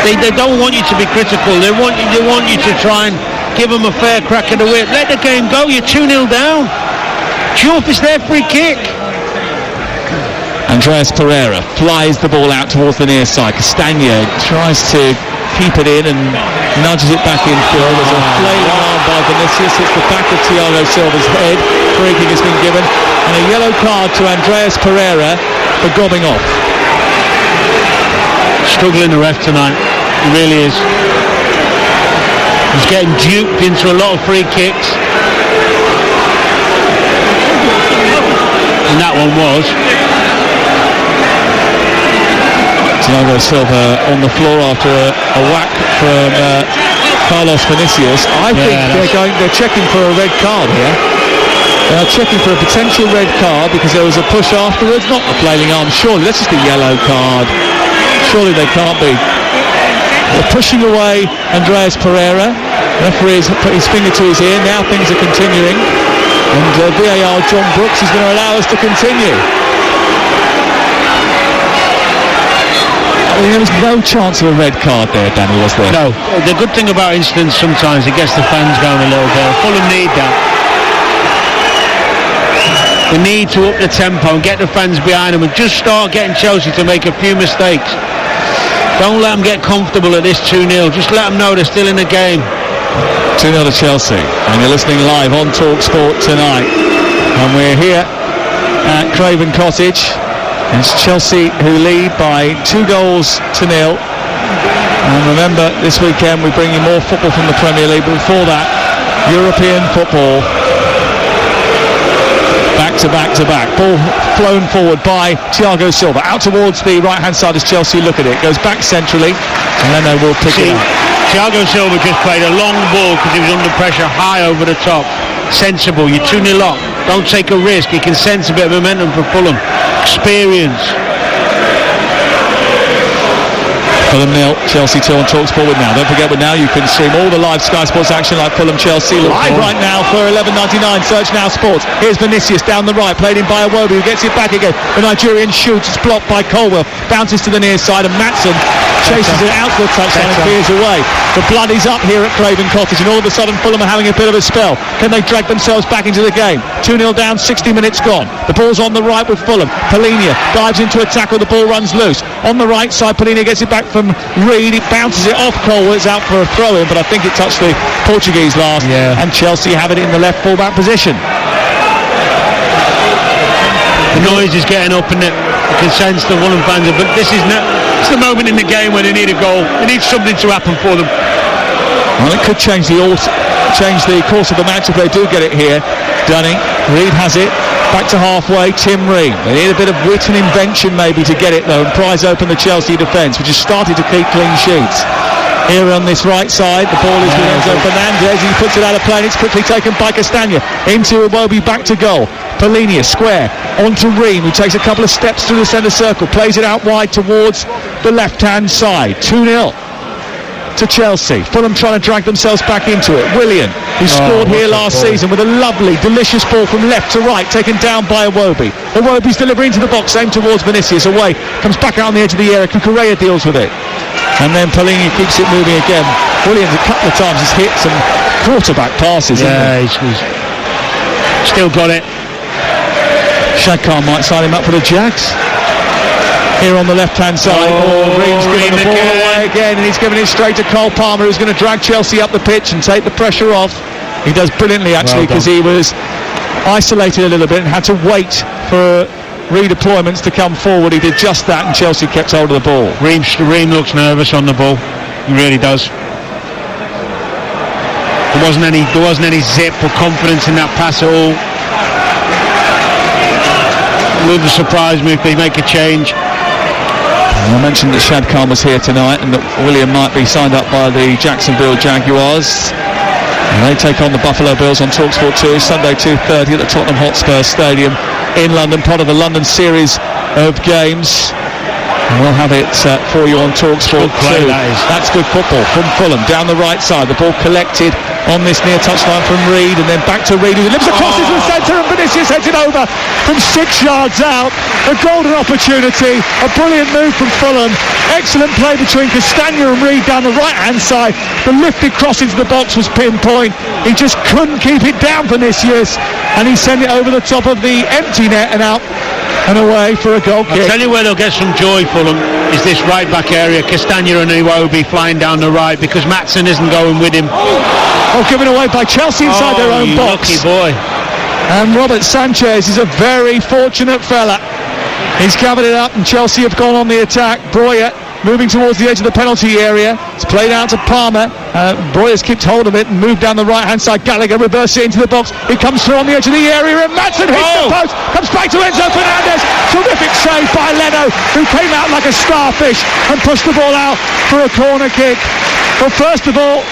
they don't want you to be critical. They want you to try and give them a fair crack at the whip. Let the game go. You're 2-0 down. Chuff, it's their free kick. Andreas Pereira flies the ball out towards the near side. Castagna tries to keep it in and nudges it back infield. There's a flailing arm by Vinicius. Hits the back of Thiago Silva's head. Free kick has been given. And a yellow card to Andreas Pereira for gobbing off. Struggling the ref tonight. He really is. He's getting duped into a lot of free kicks. And that one was. Thiago Silva on the floor after a whack from Carlos Vinicius. I think they're checking for a red card here. They are checking for a potential red card because there was a push afterwards, not a flailing arm. Surely that's just a yellow card. Surely they can't be. They're pushing away Andreas Pereira. Referee has put his finger to his ear. Now things are continuing, and VAR John Brooks is going to allow us to continue. There was no chance of a red card there, Danny, was there? No. The good thing about incidents, sometimes it gets the fans going a little bit. Fulham need that. We need to up the tempo and get the fans behind them and just start getting Chelsea to make a few mistakes. Don't let them get comfortable at this 2-0. Just let them know they're still in the game. 2-0 to Chelsea, and you're listening live on TalkSport tonight. And we're here at Craven Cottage. It's Chelsea who lead by 2-0. And remember, this weekend we bring you more football from the Premier League, but before that, European football. Back to back. Ball flown forward by Thiago Silva. Out towards the right-hand side as Chelsea look at it. Goes back centrally, and then they will pick it up. Thiago Silva just played a long ball because he was under pressure, high over the top. Sensible. You're 2-0 up. Don't take a risk. You can sense a bit of momentum for Fulham. Experience. Fulham 0, Chelsea 2 on TalkSport with Now. Don't forget with Now you can stream all the live Sky Sports action like Fulham Chelsea live right now for $11.99. Search Now Sports. Here's Vinicius down the right, played in by Iwobi, who gets it back again. The Nigerian shoots, it's blocked by Colwell, bounces to the near side, and Maatsen chases it out for a touchdown and veers away. The blood is up here at Craven Cottage, and all of a sudden Fulham are having a bit of a spell. Can they drag themselves back into the game? 2-0 down, 60 minutes gone. The ball's on the right with Fulham. Polina dives into a tackle, the ball runs loose. On the right side, Polina gets it back from Reed, it bounces it off Colwell, it's out for a throw-in, but I think it touched the Portuguese last, and Chelsea have it in the left full-back position. The noise is getting up, and you can sense the Fulham fans, but it's the moment in the game where they need a goal. They need something to happen for them. Well, it could change the course of the match if they do get it here. Dunning, Reed has it. Back to halfway, Tim Ream. They need a bit of wit and invention maybe to get it though and prise open the Chelsea defence, which has started to keep clean sheets. Here on this right side, the ball is with Enzo Fernandez. He puts it out of play and it's quickly taken by Castagna. Into Iwobi, back to goal. Polina, square, onto Ream, who takes a couple of steps through the centre circle, plays it out wide towards the left-hand side. 2-0. To Chelsea. Fulham trying to drag themselves back into it. Willian, who scored here last season with a lovely, delicious ball from left to right, taken down by Iwobi. Iwobi's delivering into the box, aim towards Vinicius, away, comes back out on the edge of the area. Cucurella deals with it. And then Polini keeps it moving again. Williams a couple of times has hit some quarterback passes. He's still got it. Shadkar might sign him up for the Jags. Here on the left-hand side, Ream's giving the ball away again, and he's giving it straight to Cole Palmer, who's going to drag Chelsea up the pitch and take the pressure off. He does brilliantly, actually, because he was isolated a little bit and had to wait for redeployments to come forward. He did just that, and Chelsea kept hold of the ball. Ream looks nervous on the ball. He really does. There wasn't any zip or confidence in that pass at all. It wouldn't surprise me if they make a change. I mentioned that Shadkar was here tonight and that William might be signed up by the Jacksonville Jaguars. And they take on the Buffalo Bills on TalkSport 2 Sunday 2:30 at the Tottenham Hotspur Stadium in London, part of the London series of games. And we'll have it for you on TalkSport 2. That's good football from Fulham down the right side. The ball collected on this near touchline from Reed, and then back to Reed, who delivers across into the centre, and Vinicius heads it over from 6 yards out. A golden opportunity, a brilliant move from Fulham. Excellent play between Castagna and Reed down the right-hand side. The lifted cross into the box was pinpoint. He just couldn't keep it down, Vinicius, and he sent it over the top of the empty net and out and away for a goal kick. I'll tell you where they'll get some joy, Fulham, is this right back area. Castagna and Iwobi flying down the right because Maatsen isn't going with him. Given away by Chelsea inside their own box. Lucky boy. And Robert Sanchez is a very fortunate fella. He's covered it up and Chelsea have gone on the attack. Breuer moving towards the edge of the penalty area. It's played out to Palmer. Breuer's kept hold of it and moved down the right-hand side. Gallagher reverses it into the box. It comes through on the edge of the area and Maatsen hits the post. Comes back to Enzo Fernandez. Terrific save save by Leno, who came out like a starfish and pushed the ball out for a corner kick. But first of all,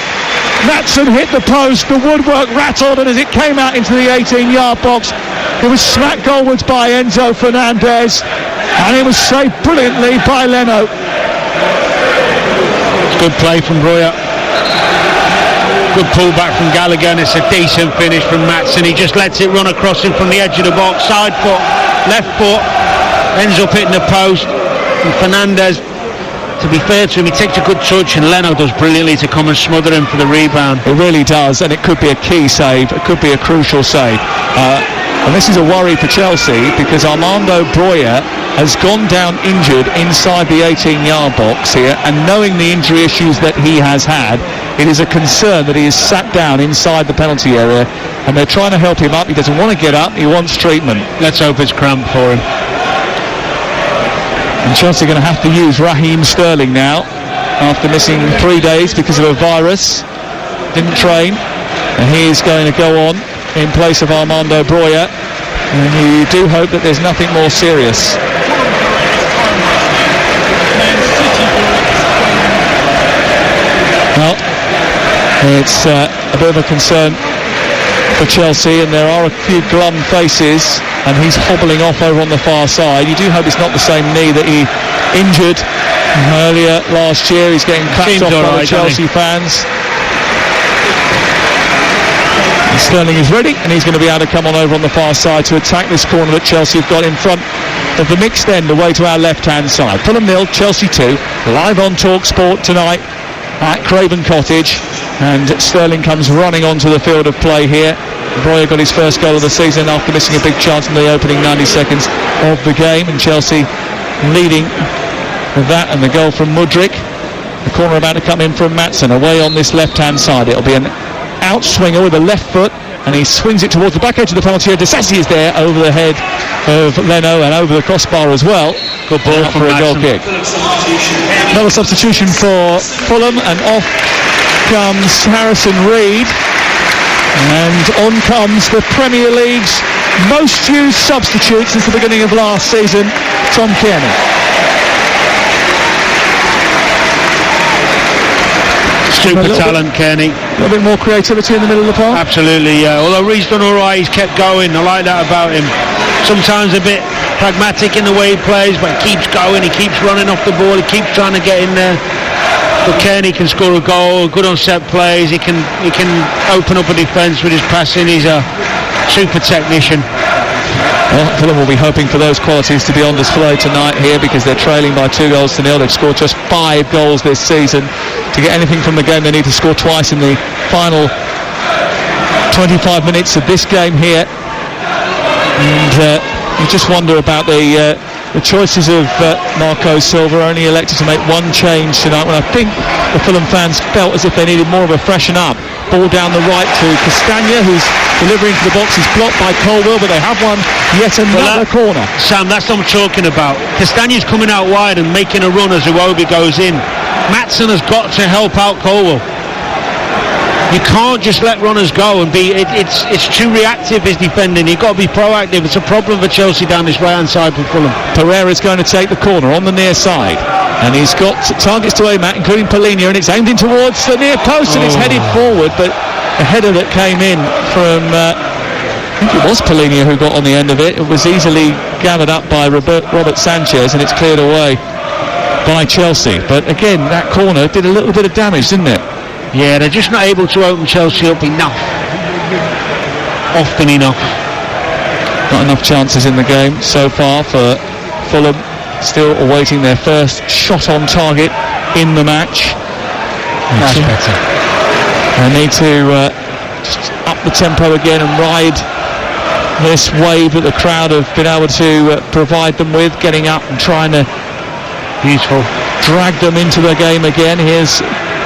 Maatsen hit the post, the woodwork rattled, and as it came out into the 18-yard box, it was smacked goalwards by Enzo Fernandez, and it was saved brilliantly by Leno. Good play from Breuer. Good pullback from Gallagher, and it's a decent finish from Maatsen. He just lets it run across him from the edge of the box, side foot, left foot, ends up hitting the post, and Fernandez, to be fair to him, he takes a good touch, and Leno does brilliantly to come and smother him for the rebound. It really does, and it could be a key save, it could be a crucial save. And this is a worry for Chelsea, because Armando Breuer has gone down injured inside the 18-yard box here, and knowing the injury issues that he has had, it is a concern that he is sat down inside the penalty area, and they're trying to help him up. He doesn't want to get up, he wants treatment. Let's hope it's cramped for him. And Chelsea are going to have to use Raheem Sterling now, after missing 3 days because of a virus. Didn't train, and he is going to go on in place of Armando Breuer, and you do hope that there's nothing more serious. Well, it's a bit of a concern for Chelsea, and there are a few glum faces, and he's hobbling off over on the far side. You do hope it's not the same knee that he injured earlier last year. He's getting clapped off by the Chelsea fans. And Sterling is ready, and he's going to be able to come on over on the far side to attack this corner that Chelsea have got in front of the mixed end away to our left-hand side. Fulham 0, Chelsea 2, live on TalkSport tonight at Craven Cottage, and Sterling comes running onto the field of play here. Breuer got his first goal of the season after missing a big chance in the opening 90 seconds of the game, and Chelsea leading with that and the goal from Mudryk. The corner about to come in from Maatsen away on this left-hand side. It'll be an outswinger with the left foot, and he swings it towards the back edge of the penalty area. Disasi is there over the head of Leno and over the crossbar as well. Good ball for a goal kick. Another substitution for Fulham, and off comes Harrison Reed, and on comes the Premier League's most used substitute since the beginning of last season, Tom Kearney. Super talent, Kearney. A little bit more creativity in the middle of the park? Absolutely, yeah. Although Reed's done all right, he's kept going. I like that about him. Sometimes a bit pragmatic in the way he plays, but he keeps going, he keeps running off the ball, he keeps trying to get in there. But Kearney can score a goal, good on set plays, he can open up a defence with his passing. He's a super technician. Well, Fulham will be hoping for those qualities to be on display tonight here, because they're trailing by 2-0. They've scored just 5 goals this season. To get anything from the game, they need to score twice in the final 25 minutes of this game here. And you just wonder about the choices of Marco Silva. Only elected to make one change tonight, when I think the Fulham fans felt as if they needed more of a freshen up. Ball down the right to Castagna, who's delivering to the box. He's blocked by Colwell, but they have won yet another corner. Sam, that's what I'm talking about. Castagna's coming out wide and making a run as Iwobi goes in. Maatsen has got to help out Colwell. You can't just let runners go and be. It's too reactive, his defending. You've got to be proactive. It's a problem for Chelsea down this right hand side for Fulham. Pereira's going to take the corner on the near side, and he's got targets to aim at, including Polina, and it's aimed in towards the near post, and it's headed forward, but a header that came in from I think it was Polina who got on the end of it. It was easily gathered up by Robert Sanchez, and it's cleared away by Chelsea. But again, that corner did a little bit of damage, didn't it? Yeah, they're just not able to open Chelsea up enough. Often enough. Not enough chances in the game so far for Fulham. Still awaiting their first shot on target in the match. That's better. They need to just up the tempo again and ride this wave that the crowd have been able to provide them with, getting up and trying to drag them into the game again. Here's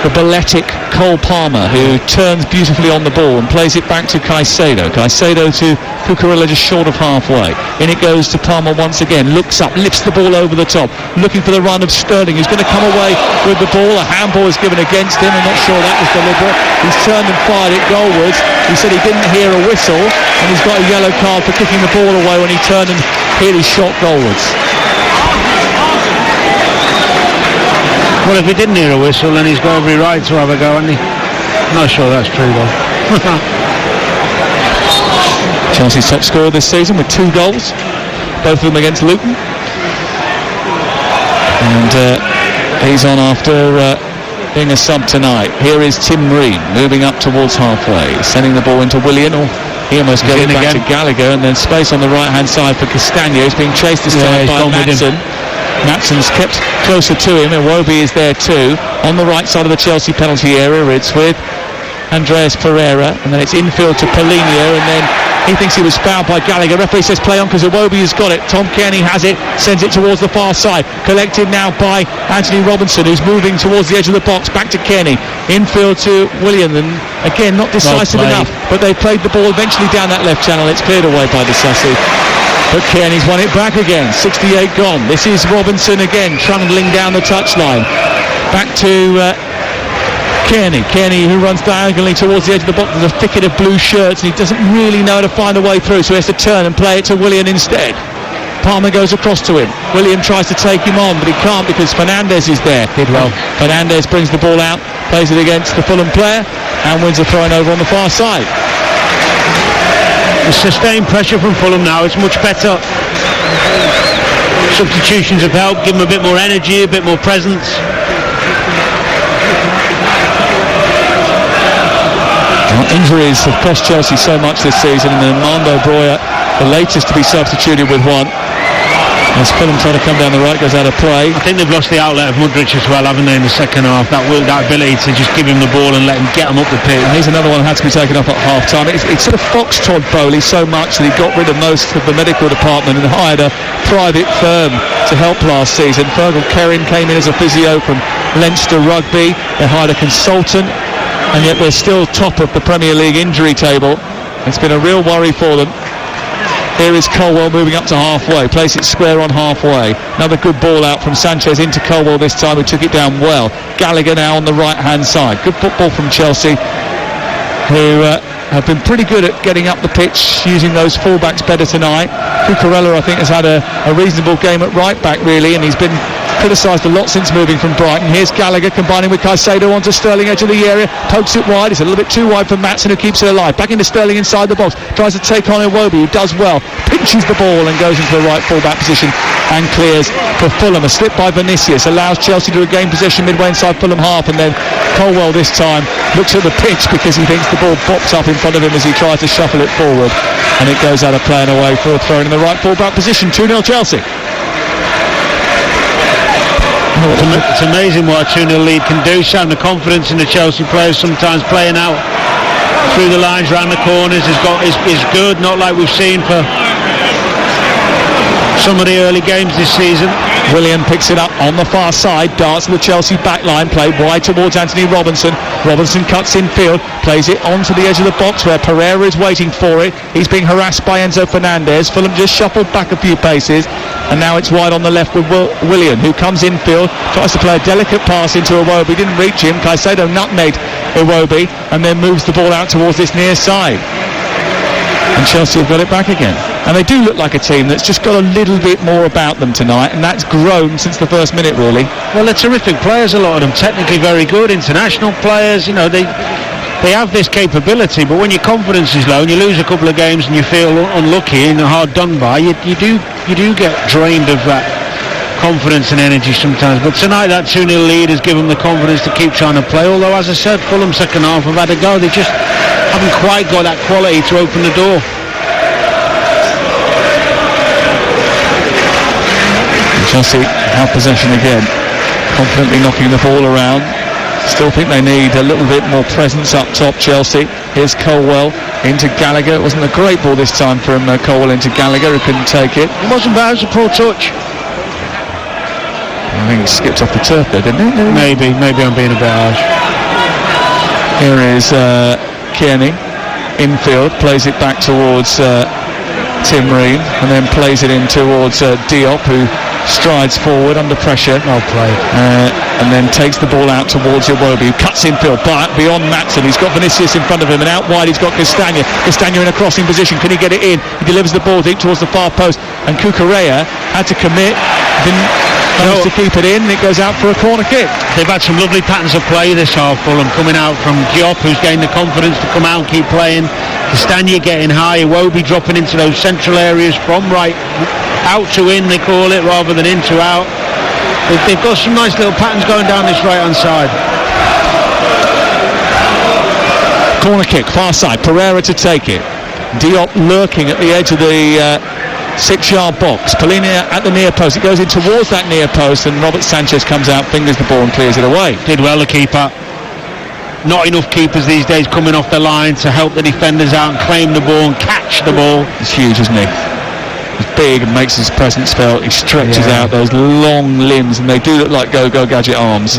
the balletic Cole Palmer, who turns beautifully on the ball and plays it back to Caicedo. Caicedo to Cucurella just short of halfway. In it goes to Palmer once again, looks up, lifts the ball over the top, looking for the run of Sterling, who's going to come away with the ball. A handball is given against him. I'm not sure that was deliberate. He's turned and fired it goalwards. He said he didn't hear a whistle, and he's got a yellow card for kicking the ball away when he turned and hit his shot goalwards. Well, if he didn't hear a whistle, then he's got every right to have a go, hasn't he? I'm not sure that's true, though. Chelsea's top scorer this season with 2 goals, both of them against Luton. And he's on after being a sub tonight. Here is Tim Ream moving up towards halfway, sending the ball into Willian, or he almost gave it back to Gallagher, and then space on the right-hand side for Castagna, who's being chased this time by Maatsen. Maatsen's kept closer to him, and Iwobi is there too. On the right side of the Chelsea penalty area, it's with Andreas Pereira, and then it's infield to Paulinho, and then he thinks he was fouled by Gallagher. Referee says play on because Iwobi has got it. Tom Kearney has it, sends it towards the far side. Collected now by Anthony Robinson, who's moving towards the edge of the box. Back to Kearney. Infield to William, and again not decisive enough, but they played the ball eventually down that left channel. It's cleared away by the Sussy. But Kearney's won it back again. 68 gone. This is Robinson again, trundling down the touchline. Back to Kearney, who runs diagonally towards the edge of the box. There's a thicket of blue shirts, and he doesn't really know how to find a way through, so he has to turn and play it to Willian instead. Palmer goes across to him. William tries to take him on, but he can't because Fernandes is there. Did well. Fernandes brings the ball out, plays it against the Fulham player, and wins a throw over on the far side. The sustained pressure from Fulham now is much better. Substitutions have helped, give them a bit more energy, a bit more presence. Injuries have cost Chelsea so much this season, and Armando Broja, the latest to be substituted with one. As Fulham trying to come down the right, goes out of play. I think they've lost the outlet of Mudryk as well, haven't they, in the second half? That ability to just give him the ball and let him get him up the pitch. And he's another one that had to be taken off at half-time. It sort of foxtrot Bowley so much that he got rid of most of the medical department and hired a private firm to help last season. Fergal Kerin came in as a physio from Leinster Rugby. They hired a consultant, and yet they're still top of the Premier League injury table. It's been a real worry for them. Here is Colwell moving up to halfway, plays it square on halfway. Another good ball out from Sanchez into Colwell this time, who took it down well. Gallagher now on the right-hand side. Good football from Chelsea, who have been pretty good at getting up the pitch, using those full-backs better tonight. Cucurella, I think, has had a reasonable game at right-back, really, and he's been criticised a lot since moving from Brighton. Here's Gallagher combining with Caicedo onto Sterling, edge of the area, pokes it wide. It's a little bit too wide for Maatsen, who keeps it alive. Back into Sterling inside the box, tries to take on Iwobi, who does well, pinches the ball and goes into the right full-back position and clears for Fulham. A slip by Vinicius allows Chelsea to regain possession midway inside Fulham half, and then Colwell this time looks at the pitch because he thinks the ball pops up in front of him as he tries to shuffle it forward, and it goes out of play and away for a throw in the right full-back position. 2-0 Chelsea. It's amazing what a 2-0 lead can do, showing the confidence in the Chelsea players, sometimes playing out through the lines, round the corners is good, not like we've seen for some of the early games this season. Willian picks it up on the far side, darts to the Chelsea back line, played wide towards Anthony Robinson. Robinson cuts in field, plays it onto the edge of the box where Pereira is waiting for it. He's being harassed by Enzo Fernandez. Fulham just shuffled back a few paces, and now it's wide on the left with Willian, who comes in field, tries to play a delicate pass into Iwobi, didn't reach him. Caicedo nutmegged Iwobi and then moves the ball out towards this near side. And Chelsea have got it back again. And they do look like a team that's just got a little bit more about them tonight, and that's grown since the first minute, really. Well, they're terrific players, a lot of them, technically very good, international players. You know, they have this capability, but when your confidence is low and you lose a couple of games and you feel unlucky and hard done by, you do get drained of that confidence and energy sometimes. But tonight that 2-0 lead has given them the confidence to keep trying to play, although, as I said, Fulham second half have had a go. They just haven't quite got that quality to open the door. Chelsea have possession again, confidently knocking the ball around. Still think they need a little bit more presence up top, Chelsea. Here's Colwell into Gallagher. It wasn't a great ball this time from Colwell into Gallagher, who couldn't take it. It wasn't bad, it was a poor touch. I think he skipped off the turf there, didn't he? Maybe I'm being a bit harsh. Here is Kearney, infield, plays it back towards Tim Ream, and then plays it in towards Diop, who strides forward under pressure. Well played. And then takes the ball out towards Iwobi, who cuts infield beyond Maatsen. He's got Vinicius in front of him, and out wide he's got Castagna. Castagna in a crossing position. Can he get it in? He delivers the ball deep towards the far post, and Cucurella had to commit. managed to keep it in, and it goes out for a corner kick. They've had some lovely patterns of play this half, Fulham, coming out from Diop, who's gained the confidence to come out and keep playing. Castagna getting high, Iwobi dropping into those central areas from right out to in, they call it, rather than in to out. They've got some nice little patterns going down this right-hand side. Corner kick, far side, Pereira to take it. Diop lurking at the edge of the 6-yard box. Polina at the near post. It goes in towards that near post, and Robert Sanchez comes out, fingers the ball and clears it away. Did well, the keeper. Not enough keepers these days coming off the line to help the defenders out and claim the ball and catch the ball. He's huge, isn't he? He's big and makes his presence felt. He stretches out those long limbs, and they do look like go-go gadget arms.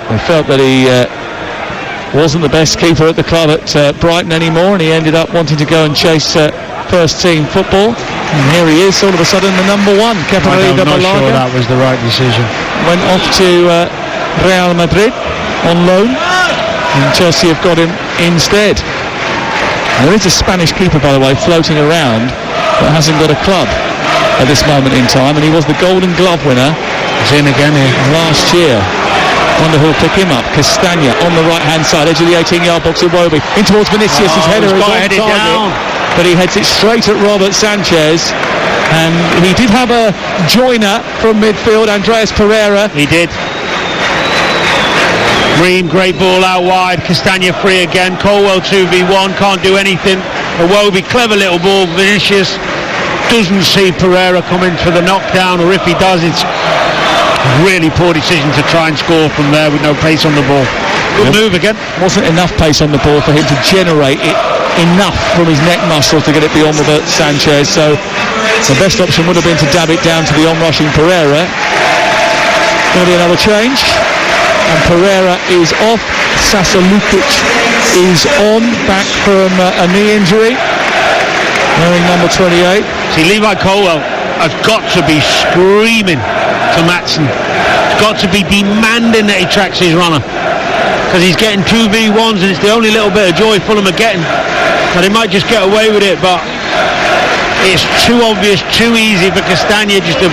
They felt that he wasn't the best keeper at the club at Brighton anymore, and he ended up wanting to go and chase first team football, and here he is all of a sudden the number one. I'm not sure that was the right decision. Went off to Real Madrid on loan, and Chelsea have got him instead. And there is a Spanish keeper, by the way, floating around that hasn't got a club at this moment in time, and he was the Golden Glove winner. He's in again here last year. Wonder who'll pick him up. Castagna on the right-hand side, edge of the 18-yard box. Iwobi in towards Vinicius. His header is on target, but he heads it straight at Robert Sanchez. And he did have a joiner from midfield, Andreas Pereira. He did. Ream, great ball out wide. Castagna free again. Colwell 2v1, can't do anything. Iwobi, clever little ball. Vinicius doesn't see Pereira coming for the knockdown, or if he does, it's really poor decision to try and score from there with no pace on the ball. Good move again. Wasn't enough pace on the ball for him to generate it enough from his neck muscle to get it beyond Robert Sanchez, so the best option would have been to dab it down to the on-rushing Pereira. Going to be another change, and Pereira is off. Sasa Lukic is on, back from a knee injury, wearing number 28. See, Levi Colwell has got to be screaming to Maatsen. He's got to be demanding that he tracks his runner, because he's getting 2v1s, and it's the only little bit of joy Fulham are getting. Now they might just get away with it, but it's too obvious, too easy for Castagna just to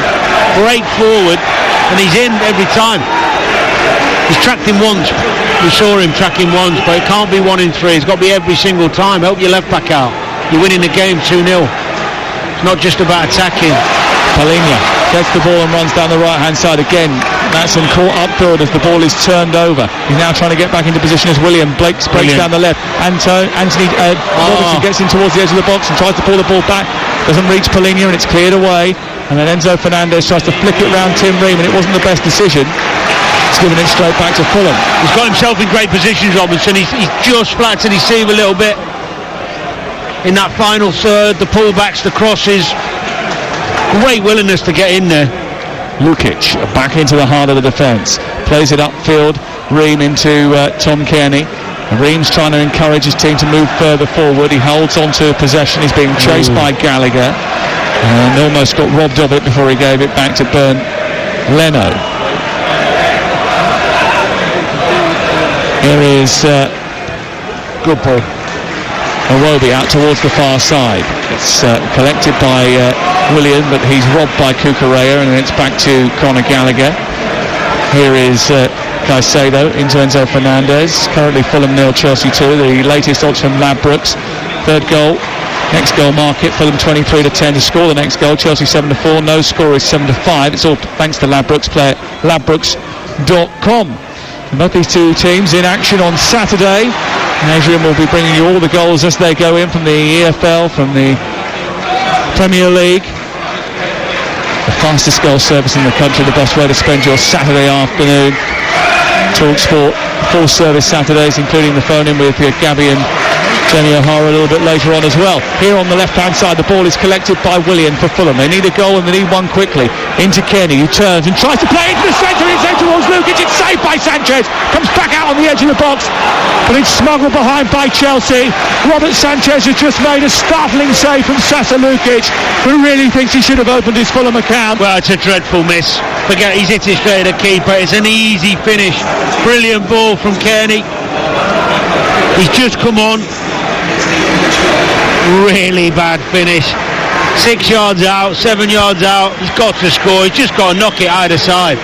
break forward, and he's in every time. He's tracked him once. We saw him track him once, but it can't be 1 in 3. It's got to be every single time. Help your left back out. You're winning the game 2-0. It's not just about attacking. Polina gets the ball and runs down the right-hand side again. Maatsen caught upfield as the ball is turned over. He's now trying to get back into position as William breaks down the left. Anthony Robertson gets in towards the edge of the box and tries to pull the ball back. Doesn't reach Polina, and it's cleared away. And then Enzo Fernandez tries to flick it round Tim Ream, and it wasn't the best decision. He's giving it straight back to Fulham. He's got himself in great positions, Robinson. He's just flattered his seam a little bit in that final third. The pullbacks, the crosses. Great willingness to get in there. Lukic back into the heart of the defence, plays it upfield. Ream into Tom Kearney. Ream's trying to encourage his team to move further forward. He holds on to possession. He's being chased by Gallagher and almost got robbed of it before he gave it back to Bernd Leno. Here is good ball. Iwobi out towards the far side. It's collected by William, but he's robbed by Cucurella, and it's back to Conor Gallagher. Here is Caicedo into Enzo Fernandez. Currently Fulham 0, Chelsea 2. The latest odds from Ladbrokes. Third goal, next goal market. Fulham 23-10 to score the next goal. Chelsea 7-4. No score is 7-5. It's all thanks to Ladbrokes. Play at ladbrokes.com. And both these two teams in action on Saturday. Adrian will be bringing you all the goals as they go in from the EFL, from the Premier League. The fastest goal service in the country, the best way to spend your Saturday afternoon. TalkSport full service Saturdays, including the phone-in with Gabby and Jenny O'Hara a little bit later on as well. Here on the left-hand side, the ball is collected by William for Fulham. They need a goal and they need one quickly. Into Kearney, who turns and tries to play into the centre. It's in towards Lukic. It's saved by Sanchez. Comes back out on the edge of the box, but it's smuggled behind by Chelsea. Robert Sanchez has just made a startling save from Sasa Lukic, who really thinks he should have opened his Fulham account. Well, it's a dreadful miss. Forget, he's hit it straight at the keeper. It's an easy finish. Brilliant ball from Kearney. He's just come on. Really bad finish. 6 yards out, 7 yards out. He's got to score. He's just got to knock it either side.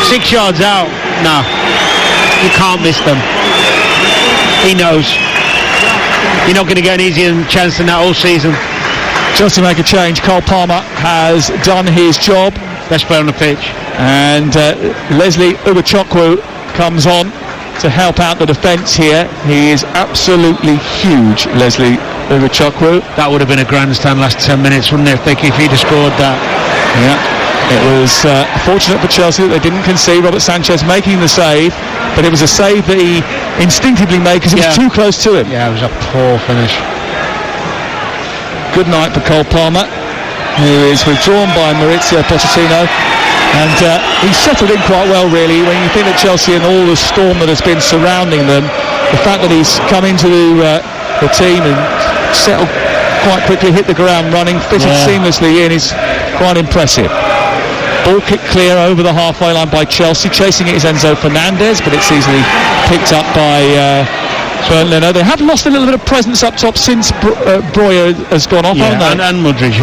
6 yards out. No, you can't miss them. He knows. You're not going to get an easier chance than that all season. Just to make a change, Cole Palmer has done his job. Best player on the pitch. And Leslie Ubachukwu comes on to help out the defence here. He is absolutely huge, Leslie Ubachukwu. That would have been a grandstand last 10 minutes, wouldn't it, if he'd have scored that? Yeah, it was fortunate for Chelsea that they didn't concede. Robert Sanchez making the save, but it was a save that he instinctively made because it was too close to him. Yeah, it was a poor finish. Good night for Cole Palmer, who is withdrawn by Maurizio Pochettino. And he's settled in quite well, really. When you think that Chelsea and all the storm that has been surrounding them, the fact that he's come into the team and settled quite quickly, hit the ground running, fitted seamlessly in, is quite impressive. Ball kicked clear over the halfway line by Chelsea. Chasing it is Enzo Fernandez, but it's easily picked up by Bernd Leno. They have lost a little bit of presence up top since Breuer has gone off, haven't they? And Mudryk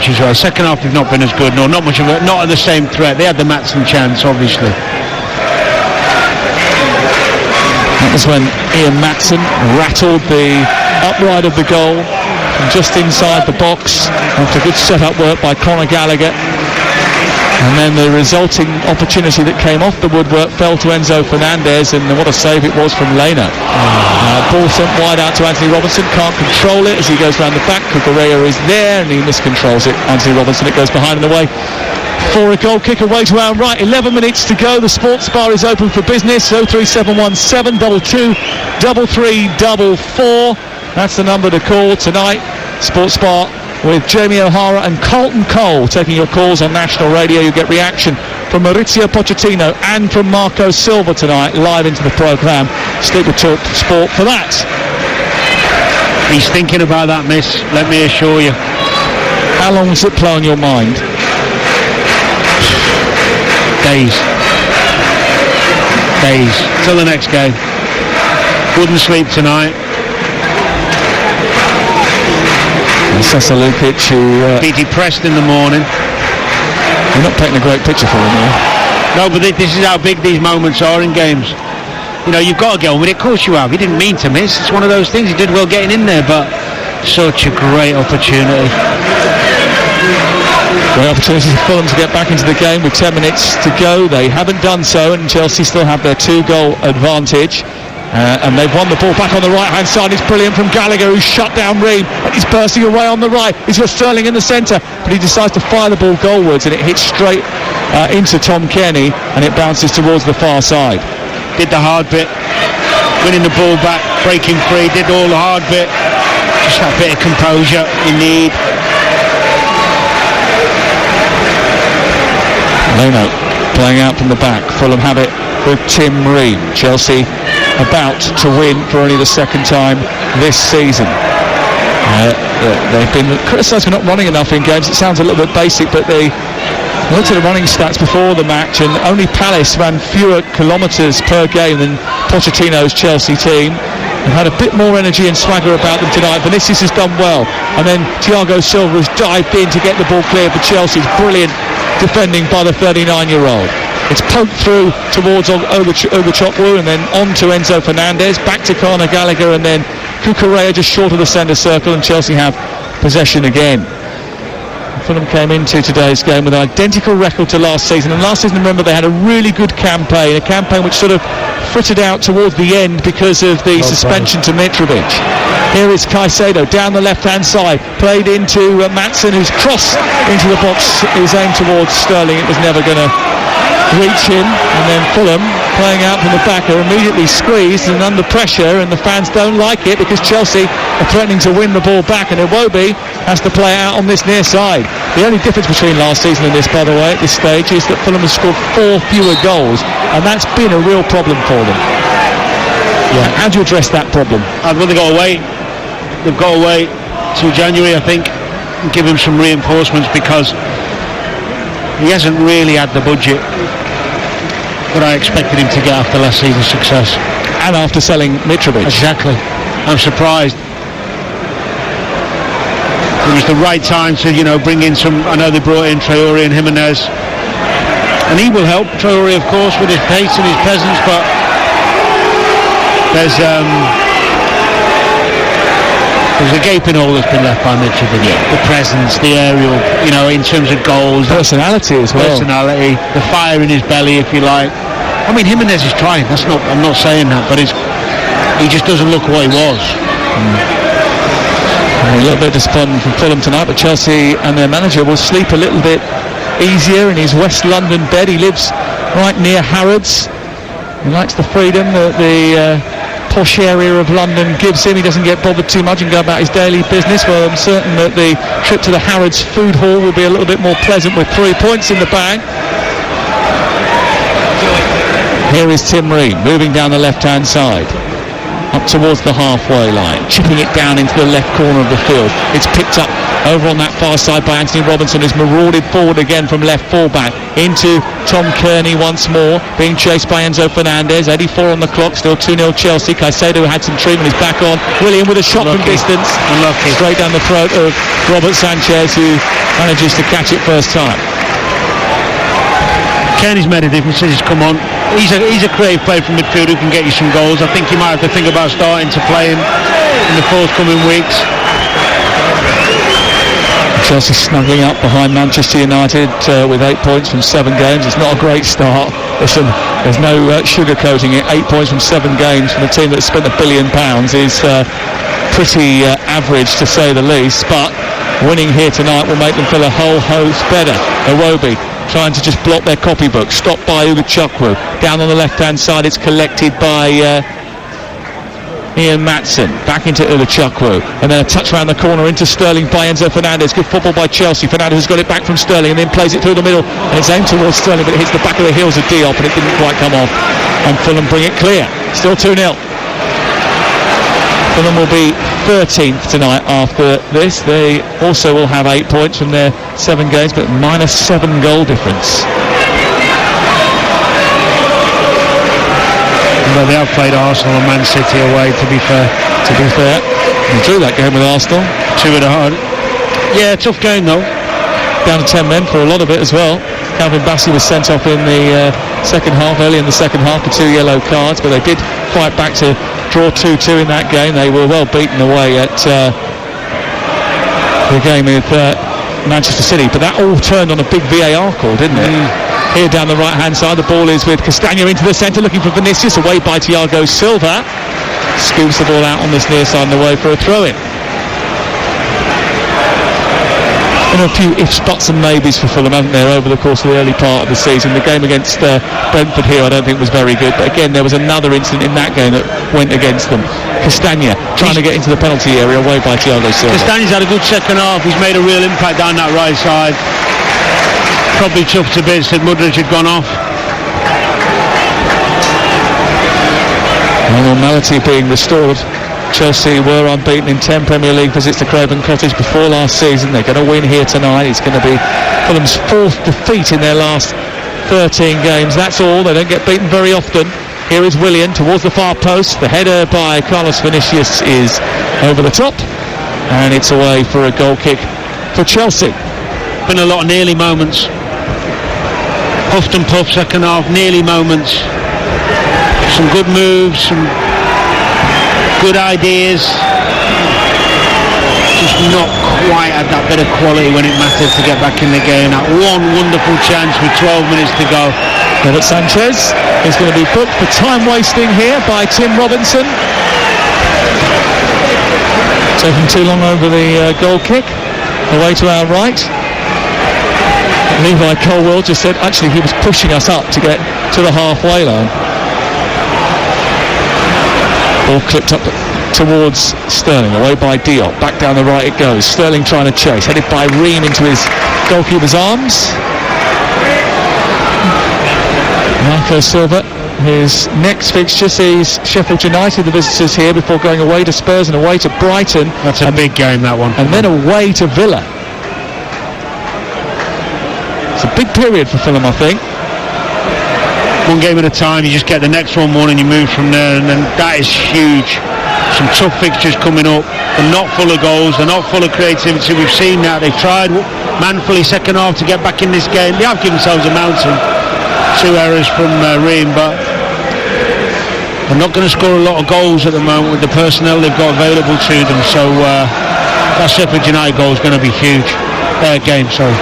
as well. Second half they've not been as good, not much of it, not the same threat. They had the Maatsen chance, obviously. That was when Ian Maatsen rattled the upright of the goal from just inside the box after good set-up work by Conor Gallagher. And then the resulting opportunity that came off the woodwork fell to Enzo Fernandez, and what a save it was from Leno. Ball sent wide out to Anthony Robinson, can't control it as he goes round the back. Cucurella is there and he miscontrols it. Anthony Robinson, it goes behind and away for a goal kick away to our right. 11 minutes to go. The sports bar is open for business. 03717 22 3344. That's the number to call tonight. Sports bar with Jamie O'Hara and Carlton Cole taking your calls on national radio. You get reaction from Maurizio Pochettino and from Marco Silva tonight live into the programme. Stick with TalkSport for that. He's thinking about that miss, let me assure you. How long does it play on your mind? Days. Till the next game. Wouldn't sleep tonight. Cesar Lukic, who be depressed in the morning. You're not painting a great picture for him here. No, but this is how big these moments are in games. You know, you've got to get on with it. Of course you have. He didn't mean to miss. It's one of those things. He did well getting in there, but such a great opportunity. Great opportunity for Fulham to get back into the game with 10 minutes to go. They haven't done so, and Chelsea still have their 2-goal advantage. And they've won the ball back on the right-hand side. It's brilliant from Gallagher, who's shut down Ream. And he's bursting away on the right. He's got Sterling in the centre, but he decides to fire the ball goalwards, and it hits straight into Tom Kenny, and it bounces towards the far side. Did the hard bit, winning the ball back, breaking free, did all the hard bit. Just that bit of composure you need. Leno playing out from the back. Fulham have it with Tim Ream. Chelsea about to win for only the second time this season. They've been criticised for not running enough in games. It sounds a little bit basic, but they looked at the running stats before the match, and only Palace ran fewer kilometres per game than Pochettino's Chelsea team. They've had a bit more energy and swagger about them tonight. Vinicius has done well, and then Thiago Silva has dived in to get the ball clear for Chelsea. It's brilliant defending by the 39-year-old. It's poked through towards Ubachukwu and then on to Enzo Fernandez, back to Conor Gallagher, and then Cucurella just short of the centre circle, and Chelsea have possession again. Fulham came into today's game with an identical record to last season, and last season, remember, they had a really good campaign, a campaign which sort of frittered out towards the end because of the suspension to Mitrovic. Here is Caicedo down the left-hand side, played into Maatsen, whose cross into the box is aimed towards Sterling. It was never going to reach him, and then Fulham playing out from the back are immediately squeezed and under pressure, and the fans don't like it because Chelsea are threatening to win the ball back, and Iwobi has to play out on this near side. The only difference between last season and this, by the way, at this stage, is that Fulham has scored 4 fewer goals, and that's been a real problem for them. Yeah. How do you address that problem? I've really got to wait. They've got to wait till January, I think, and give him some reinforcements, because he hasn't really had the budget that I expected him to get after last season's success. And after selling Mitrovic. Exactly. I'm surprised. You was the right time to, bring in some. I know they brought in Traore and Jimenez, and he will help Traore, of course, with his pace and his presence. But there's a gaping hole that's been left by Mitchell. The presence, the aerial, in terms of goals, personality as well. Personality, the fire in his belly, if you like. I mean, Jimenez is trying. I'm not saying that, but he just doesn't look what he was. A little bit disappointing from Fulham tonight, but Chelsea and their manager will sleep a little bit easier in his West London bed. He lives right near Harrods. He likes the freedom that the posh area of London gives him. He doesn't get bothered too much and go about his daily business. Well, I'm certain that the trip to the Harrods food hall will be a little bit more pleasant with 3 points in the bag. Here is Tim Ream moving down the left-hand side, up towards the halfway line, chipping it down into the left corner of the field. It's picked up over on that far side by Anthony Robinson, who's marauded forward again from left fullback into Tom Kearney once more, being chased by Enzo Fernandez. 84 on the clock, still 2-0 Chelsea. Caicedo had some treatment, is back on. William with a shot from distance, straight down the throat of Robert Sanchez, who manages to catch it first time. Kearney's made a difference since he's come on. He's a creative player from midfield who can get you some goals. I think you might have to think about starting to play him in the forthcoming weeks. Chelsea snuggling up behind Manchester United with 8 points from 7 games. It's not a great start. Listen, there's no sugarcoating it. 8 points from 7 games from a team that spent £1 billion is pretty average, to say the least. But winning here tonight will make them feel a whole host better. Iwobi trying to just block their copybook, stopped by Ugachukwu. Down on the left-hand side, it's collected by Ian Matson. Back into Ugachukwu, and then a touch around the corner into Sterling by Enzo Fernandez. Good football by Chelsea. Fernandez has got it back from Sterling and then plays it through the middle, and it's aimed towards Sterling, but it hits the back of the heels of Diop, and it didn't quite come off. And Fulham bring it clear. Still 2-0. Fulham will be 13th tonight after this. They also will have 8 points from their 7 games, but -7 goal difference. Well, they have played Arsenal and Man City away, to be fair. They drew that game with Arsenal. 2-1. Yeah, tough game though. Down to 10 men for a lot of it as well. Calvin Bassey was sent off in the second half, early in the second half, with 2 yellow cards, but they did fight back to draw 2-2 in that game. They were well beaten away at the game with Manchester City, but that all turned on a big VAR call, didn't it? Here down the right hand side, the ball is with Castagna into the centre, looking for Vinicius, away by Thiago Silva. Scoops the ball out on this near side and away for a throw-in. A few ifs, buts and maybes for Fulham, haven't there, over the course of the early part of the season. The game against Brentford here I don't think was very good, but again there was another incident in that game that went against them. Castagna trying to get into the penalty area, away by Thiago Silva. Castagna's had a good second half. He's made a real impact down that right side. Probably chuffed a bit that Mudryk had gone off. Normality being restored. Chelsea were unbeaten in 10 Premier League visits to Craven Cottage before last season. They're going to win here tonight. It's going to be Fulham's 4th defeat in their last 13 games. That's all. They don't get beaten very often. Here is Willian towards the far post. The header by Carlos Vinicius is over the top, and it's away for a goal kick for Chelsea. Been a lot of nearly moments. Puffed and puff second half, nearly moments. Some good moves, some good ideas, just not quite at that bit of quality when it mattered to get back in the game. That one wonderful chance with 12 minutes to go. Robert Sanchez is going to be booked for time wasting here by Tim Robinson. Taking too long over the goal kick. Away to our right. Levi Colwell just said actually he was pushing us up to get to the halfway line. Ball clipped up towards Sterling, away by Diop. Back down the right it goes. Sterling trying to chase, headed by Ream into his goalkeeper's arms. Marco Silva, his next fixture sees Sheffield United, the visitors here, before going away to Spurs and away to Brighton. That's a big game, that one. And then away to Villa. It's a big period for Fulham, I think. One game at a time, you just get the next one and you move from there, and then that is huge. some tough fixtures coming up. They're not full of goals, they're not full of creativity. We've seen that. They've tried manfully second half to get back in this game. They have given themselves a mountain. 2 errors from Ream, but they're not going to score a lot of goals at the moment with the personnel they've got available to them. So that Sheffield United goal is going to be huge. Game, sorry.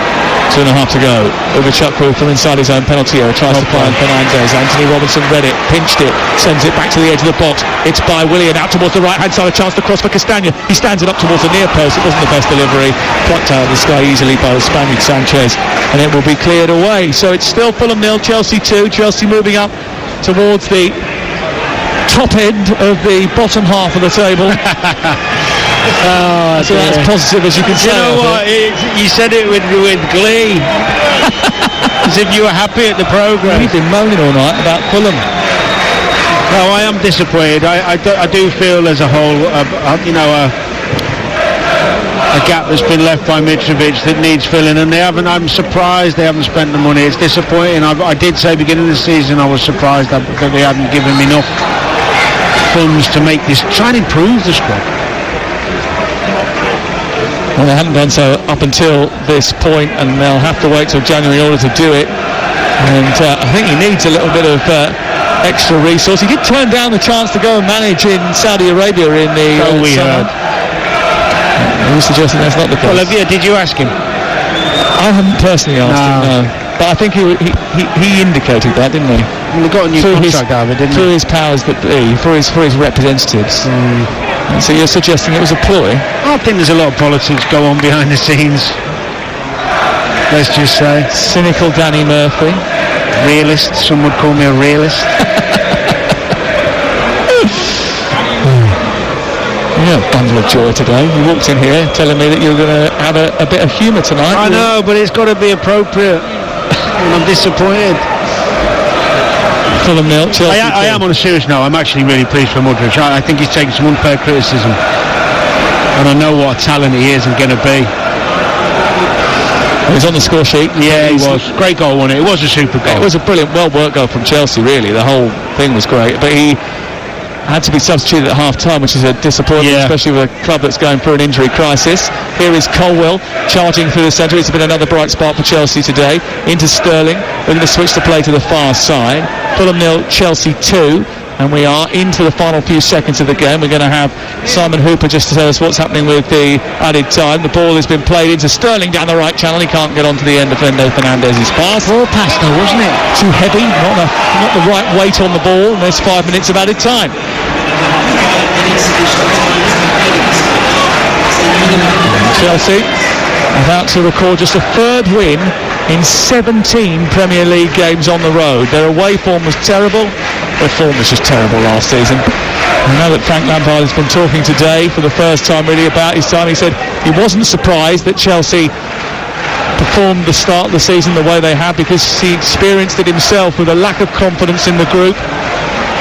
2.5 to go. Overchuck from inside his own penalty area. Tries to find Fernandes. Anthony Robinson read it, pinched it, sends it back to the edge of the box. It's by Willian out towards the right hand side. A chance to cross for Castagna. He stands it up towards the near post. It wasn't the best delivery. Plucked out of the sky easily by the Spaniard Sanchez, and it will be cleared away. So it's still Fulham 0, Chelsea 2. Chelsea moving up towards the top end of the bottom half of the table. So that's positive as you can say. You know what? You said it with glee. As if you were happy at the programme. You've been moaning all night about Fulham. No, I am disappointed. I do feel as a whole, a gap that's been left by Mitrovic that needs filling, and they haven't. I'm surprised they haven't spent the money. It's disappointing. I did say beginning of the season I was surprised that they hadn't given me enough funds to make this, try and improve the squad. Well, they hadn't done so up until this point, and they'll have to wait till January in order to do it. And I think he needs a little bit of extra resource. He did turn down the chance to go and manage in Saudi Arabia in the summer. Are you suggesting that's not the case? Well, did you ask him? I haven't personally asked him, no. But I think he indicated that, didn't he? Well, he got a new contract out of it, didn't he? Through his powers that be, for his representatives. So you're suggesting it was a ploy? I think there's a lot of politics go on behind the scenes. Let's just say. Cynical Danny Murphy. Realist. Some would call me a realist. You're a bundle of joy today. You walked in here telling me that you were going to have a bit of humour tonight. I know, but it's got to be appropriate. And I'm disappointed. Fulham 0, Chelsea 2. I am on a serious note. I'm actually really pleased for Mudryk. I think he's taken some unfair criticism, and I know what a talent he is and going to be. He was on the score sheet. Yeah, he was. Great goal, wasn't it? It was a super goal. It was a brilliant, well-worked goal from Chelsea, really. The whole thing was great. But he had to be substituted at half-time, which is a disappointment, especially with a club that's going through an injury crisis. Here is Colwell charging through the centre. It's been another bright spot for Chelsea today. Into Sterling. We're going to switch the play to the far side. Fulham 0, Chelsea 2. And we are into the final few seconds of the game. We're going to have Simon Hooper just to tell us what's happening with the added time. The ball has been played into Sterling down the right channel. He can't get onto the end of Fernandez's pass. Poor pass though, wasn't it? Too heavy, not the right weight on the ball. And there's 5 minutes of added time. Chelsea about to record just a third win in 17 Premier League games on the road. Their away form was terrible. Their form was just terrible last season. I know that Frank Lampard has been talking today for the first time really about his time. He said he wasn't surprised that Chelsea performed the start of the season the way they have, because he experienced it himself with a lack of confidence in the group.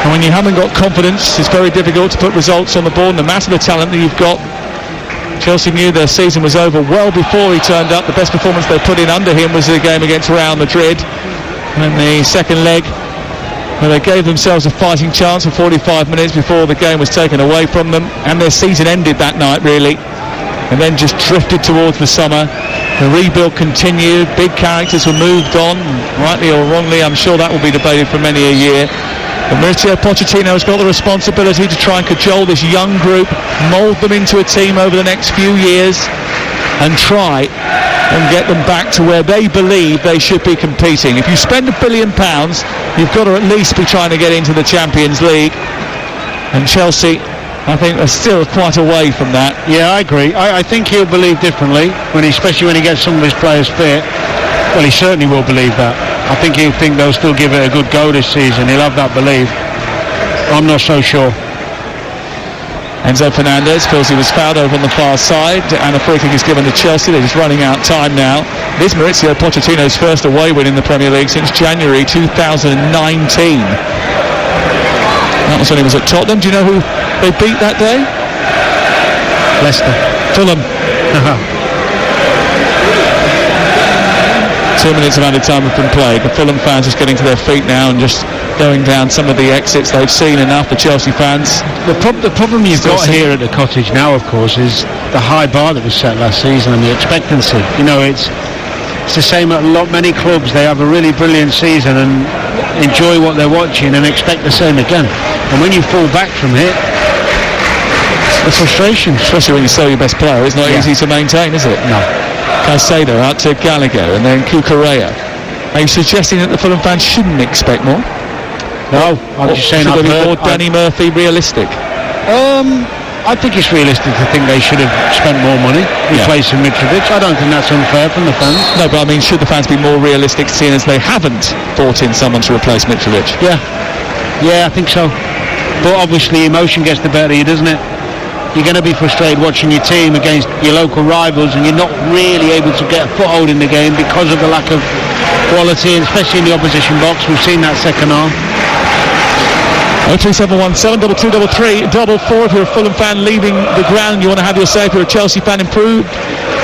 And when you haven't got confidence, it's very difficult to put results on the board. No matter the talent that you've got, Chelsea knew their season was over well before he turned up. The best performance they put in under him was the game against Real Madrid, and the second leg where they gave themselves a fighting chance for 45 minutes before the game was taken away from them, and their season ended that night really, and then just drifted towards the summer. The rebuild continued, big characters were moved on, rightly or wrongly. I'm sure that will be debated for many a year. But Mauricio Pochettino has got the responsibility to try and cajole this young group, mould them into a team over the next few years, and try and get them back to where they believe they should be competing. If you spend £1 billion, you've got to at least be trying to get into the Champions League. And Chelsea, I think, are still quite away from that. Yeah, I agree. I think he'll believe differently, especially when he gets some of his players fit. Well, he certainly will believe that. I think he'll think they'll still give it a good go this season. He'll have that belief. I'm not so sure. Enzo Fernandez feels he was fouled over on the far side, and a free kick is given to Chelsea. They're just running out of time now. This is Mauricio Pochettino's first away win in the Premier League since January 2019. That was when he was at Tottenham. Do you know who they beat that day? Leicester. Fulham. 2 minutes of added time have been played. The Fulham fans just getting to their feet now and just going down some of the exits. They've seen enough, the Chelsea fans. The problem you've got here at the Cottage now, of course, is the high bar that was set last season and the expectancy. You know, it's the same at many clubs. They have a really brilliant season and enjoy what they're watching and expect the same again. And when you fall back from it, the frustration. Especially when you sell your best player, it's not easy to maintain, is it? No. Caicedo out to Gallagher and then Cucurella. Are you suggesting that the Fulham fans shouldn't expect more? No, I'm just saying Should they be more Danny Murphy realistic? I think it's realistic to think they should have spent more money replacing Mitrovic. I don't think that's unfair from the fans. No, but I mean, should the fans be more realistic seeing as they haven't brought in someone to replace Mitrovic? Yeah, I think so. But obviously emotion gets the better of you, doesn't it? You're going to be frustrated watching your team against your local rivals and you're not really able to get a foothold in the game because of the lack of quality, and especially in the opposition box. We've seen that second half. 03717 2233 4. If you're a Fulham fan leaving the ground, you want to have your say. If you're a Chelsea fan, improved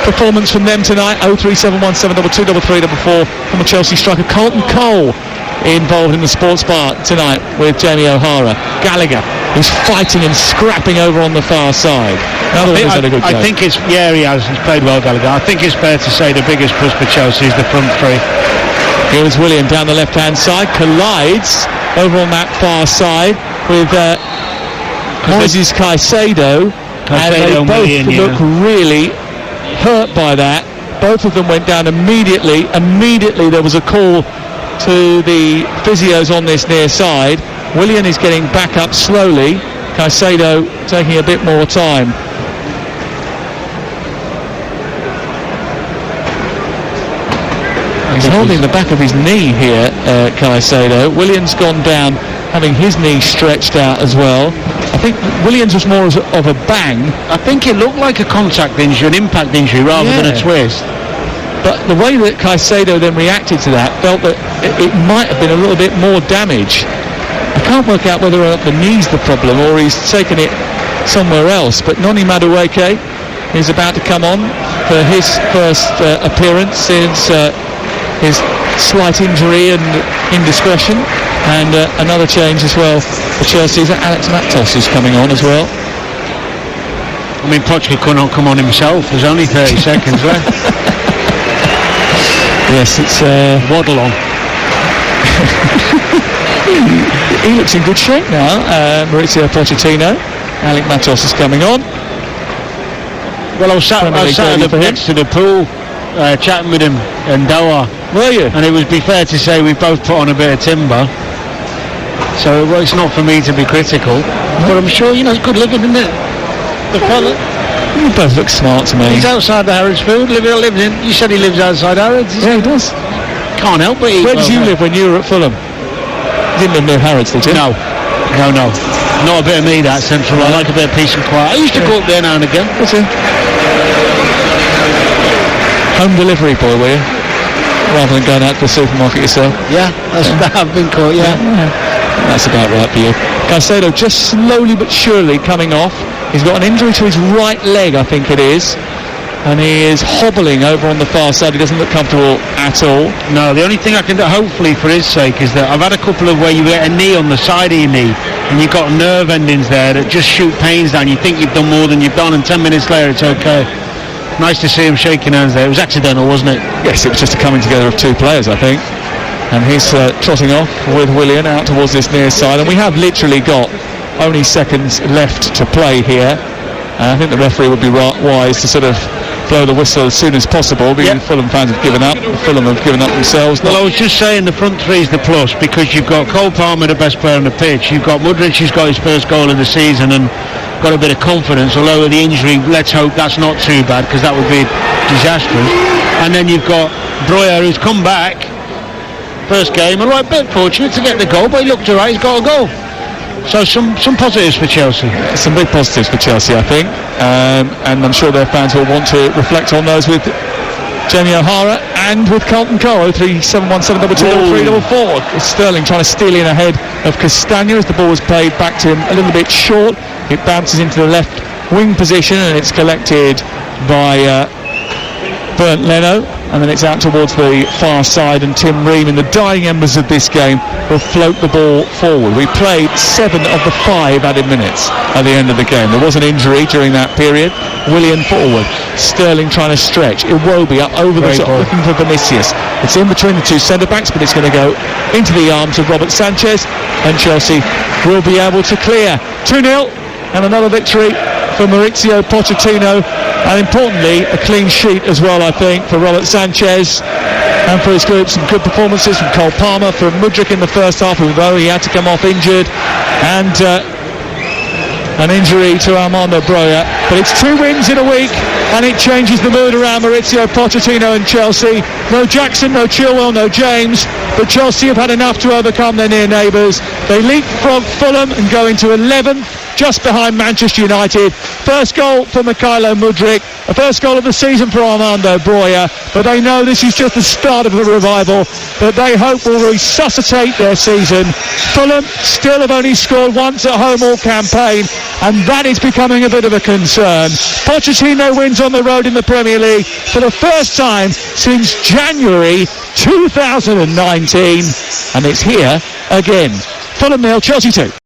performance from them tonight. 03717 2233 4. From a Chelsea striker, Carlton Cole involved in the sports bar tonight with Jamie O'Hara. Gallagher, who's fighting and scrapping over on the far side. I think it's he has. He's played well, Gallagher. I think it's fair to say the biggest plus for Chelsea is the front three. Here is William down the left-hand side, collides over on that far side with Moises Caicedo, and they both look really hurt by that. Both of them went down immediately. Immediately there was a call to the physios on this near side. Willian is getting back up slowly. Caicedo taking a bit more time. He's holding the back of his knee here, Caicedo. Williams gone down, having his knee stretched out as well. I think Williams was more of a bang. I think it looked like a contact injury, an impact injury, rather than a twist. But the way that Caicedo then reacted to that, felt that it might have been a little bit more damage. I can't work out whether the knee's the problem or he's taken it somewhere else. But Noni Madueke is about to come on for his first appearance since his slight injury and indiscretion, and another change as well for Chelsea. Alex Matos is coming on as well. I mean, Pochka couldn't come on himself. There's only 30 seconds left. Yes, it's waddle on. He looks in good shape now. Maurizio Pochettino. Alex Matos is coming on. Well, I was sat next to the pool, chatting with him in Doha. Were you? And it would be fair to say we've both put on a bit of timber. So it's not for me to be critical. But I'm sure, it's good living, isn't it? The fella. You both look smart to me. He's outside the Harrods food. You said he lives outside Harrods. Yeah, he does. Can't help but eat. Where did you live when you were at Fulham? You didn't live near Harrods, did you? No. Not a bit of me, that central. I like a bit of peace and quiet. I used to go up there now and again. What's it? Home delivery boy, were you? Rather than going out to the supermarket yourself? Yeah, I've been caught, yeah. That's about right for you. Caicedo just slowly but surely coming off. He's got an injury to his right leg, I think it is. And he is hobbling over on the far side. He doesn't look comfortable at all. No, the only thing I can do, hopefully for his sake, is that I've had a couple of where you get a knee on the side of your knee and you've got nerve endings there that just shoot pains down. You think you've done more than you've done, and 10 minutes later it's okay. Nice to see him shaking hands there. It was accidental, wasn't it? Yes, it was just a coming together of two players, I think. And he's trotting off with Willian out towards this near side. And we have literally got only seconds left to play here. I think the referee would be wise to sort of blow the whistle as soon as possible, because Fulham fans have given up. Fulham have given up themselves. Well, I was just saying the front three is the plus, because you've got Cole Palmer, the best player on the pitch. You've got Mudryk, who's got his first goal of the season and got a bit of confidence, although with the injury, let's hope that's not too bad, because that would be disastrous. And then you've got Breuer, who's come back first game, and right, bit fortunate to get the goal, but he looked alright, he's got a goal. So some positives for Chelsea. Some big positives for Chelsea, I think, and I'm sure their fans will want to reflect on those with Jamie O'Hara and with Carlton Cole. 03717 2233 4. Sterling trying to steal in ahead of Castagna as the ball was played back to him a little bit short. It bounces into the left wing position and it's collected by Bernd Leno, and then it's out towards the far side, and Tim Ream in the dying embers of this game will float the ball forward. We played 7 of the 5 added minutes at the end of the game. There was an injury during that period. Willian forward, Sterling trying to stretch, Iwobi up over the top looking for Vinicius. It's in between the two centre-backs, but it's going to go into the arms of Robert Sanchez, and Chelsea will be able to clear. 2-0 and another victory for Mauricio Pochettino, and importantly a clean sheet as well, I think, for Robert Sanchez and for his group. Some good performances from Cole Palmer, from Mudryk in the first half, although he had to come off injured, and an injury to Armando Broja. But it's 2 wins in a week, and it changes the mood around Mauricio Pochettino and Chelsea. No Jackson, no Chilwell, no James, but Chelsea have had enough to overcome their near neighbours. They leapfrog Fulham and go into 11th, just behind Manchester United. First goal for Mykhailo Mudryk, the first goal of the season for Armando Broja, but they know this is just the start of the revival that they hope will resuscitate their season. Fulham still have only scored once at home all campaign, and that is becoming a bit of a concern. Pochettino wins on the road in the Premier League for the first time since January 2019, and it's here again. Fulham 0, Chelsea 2.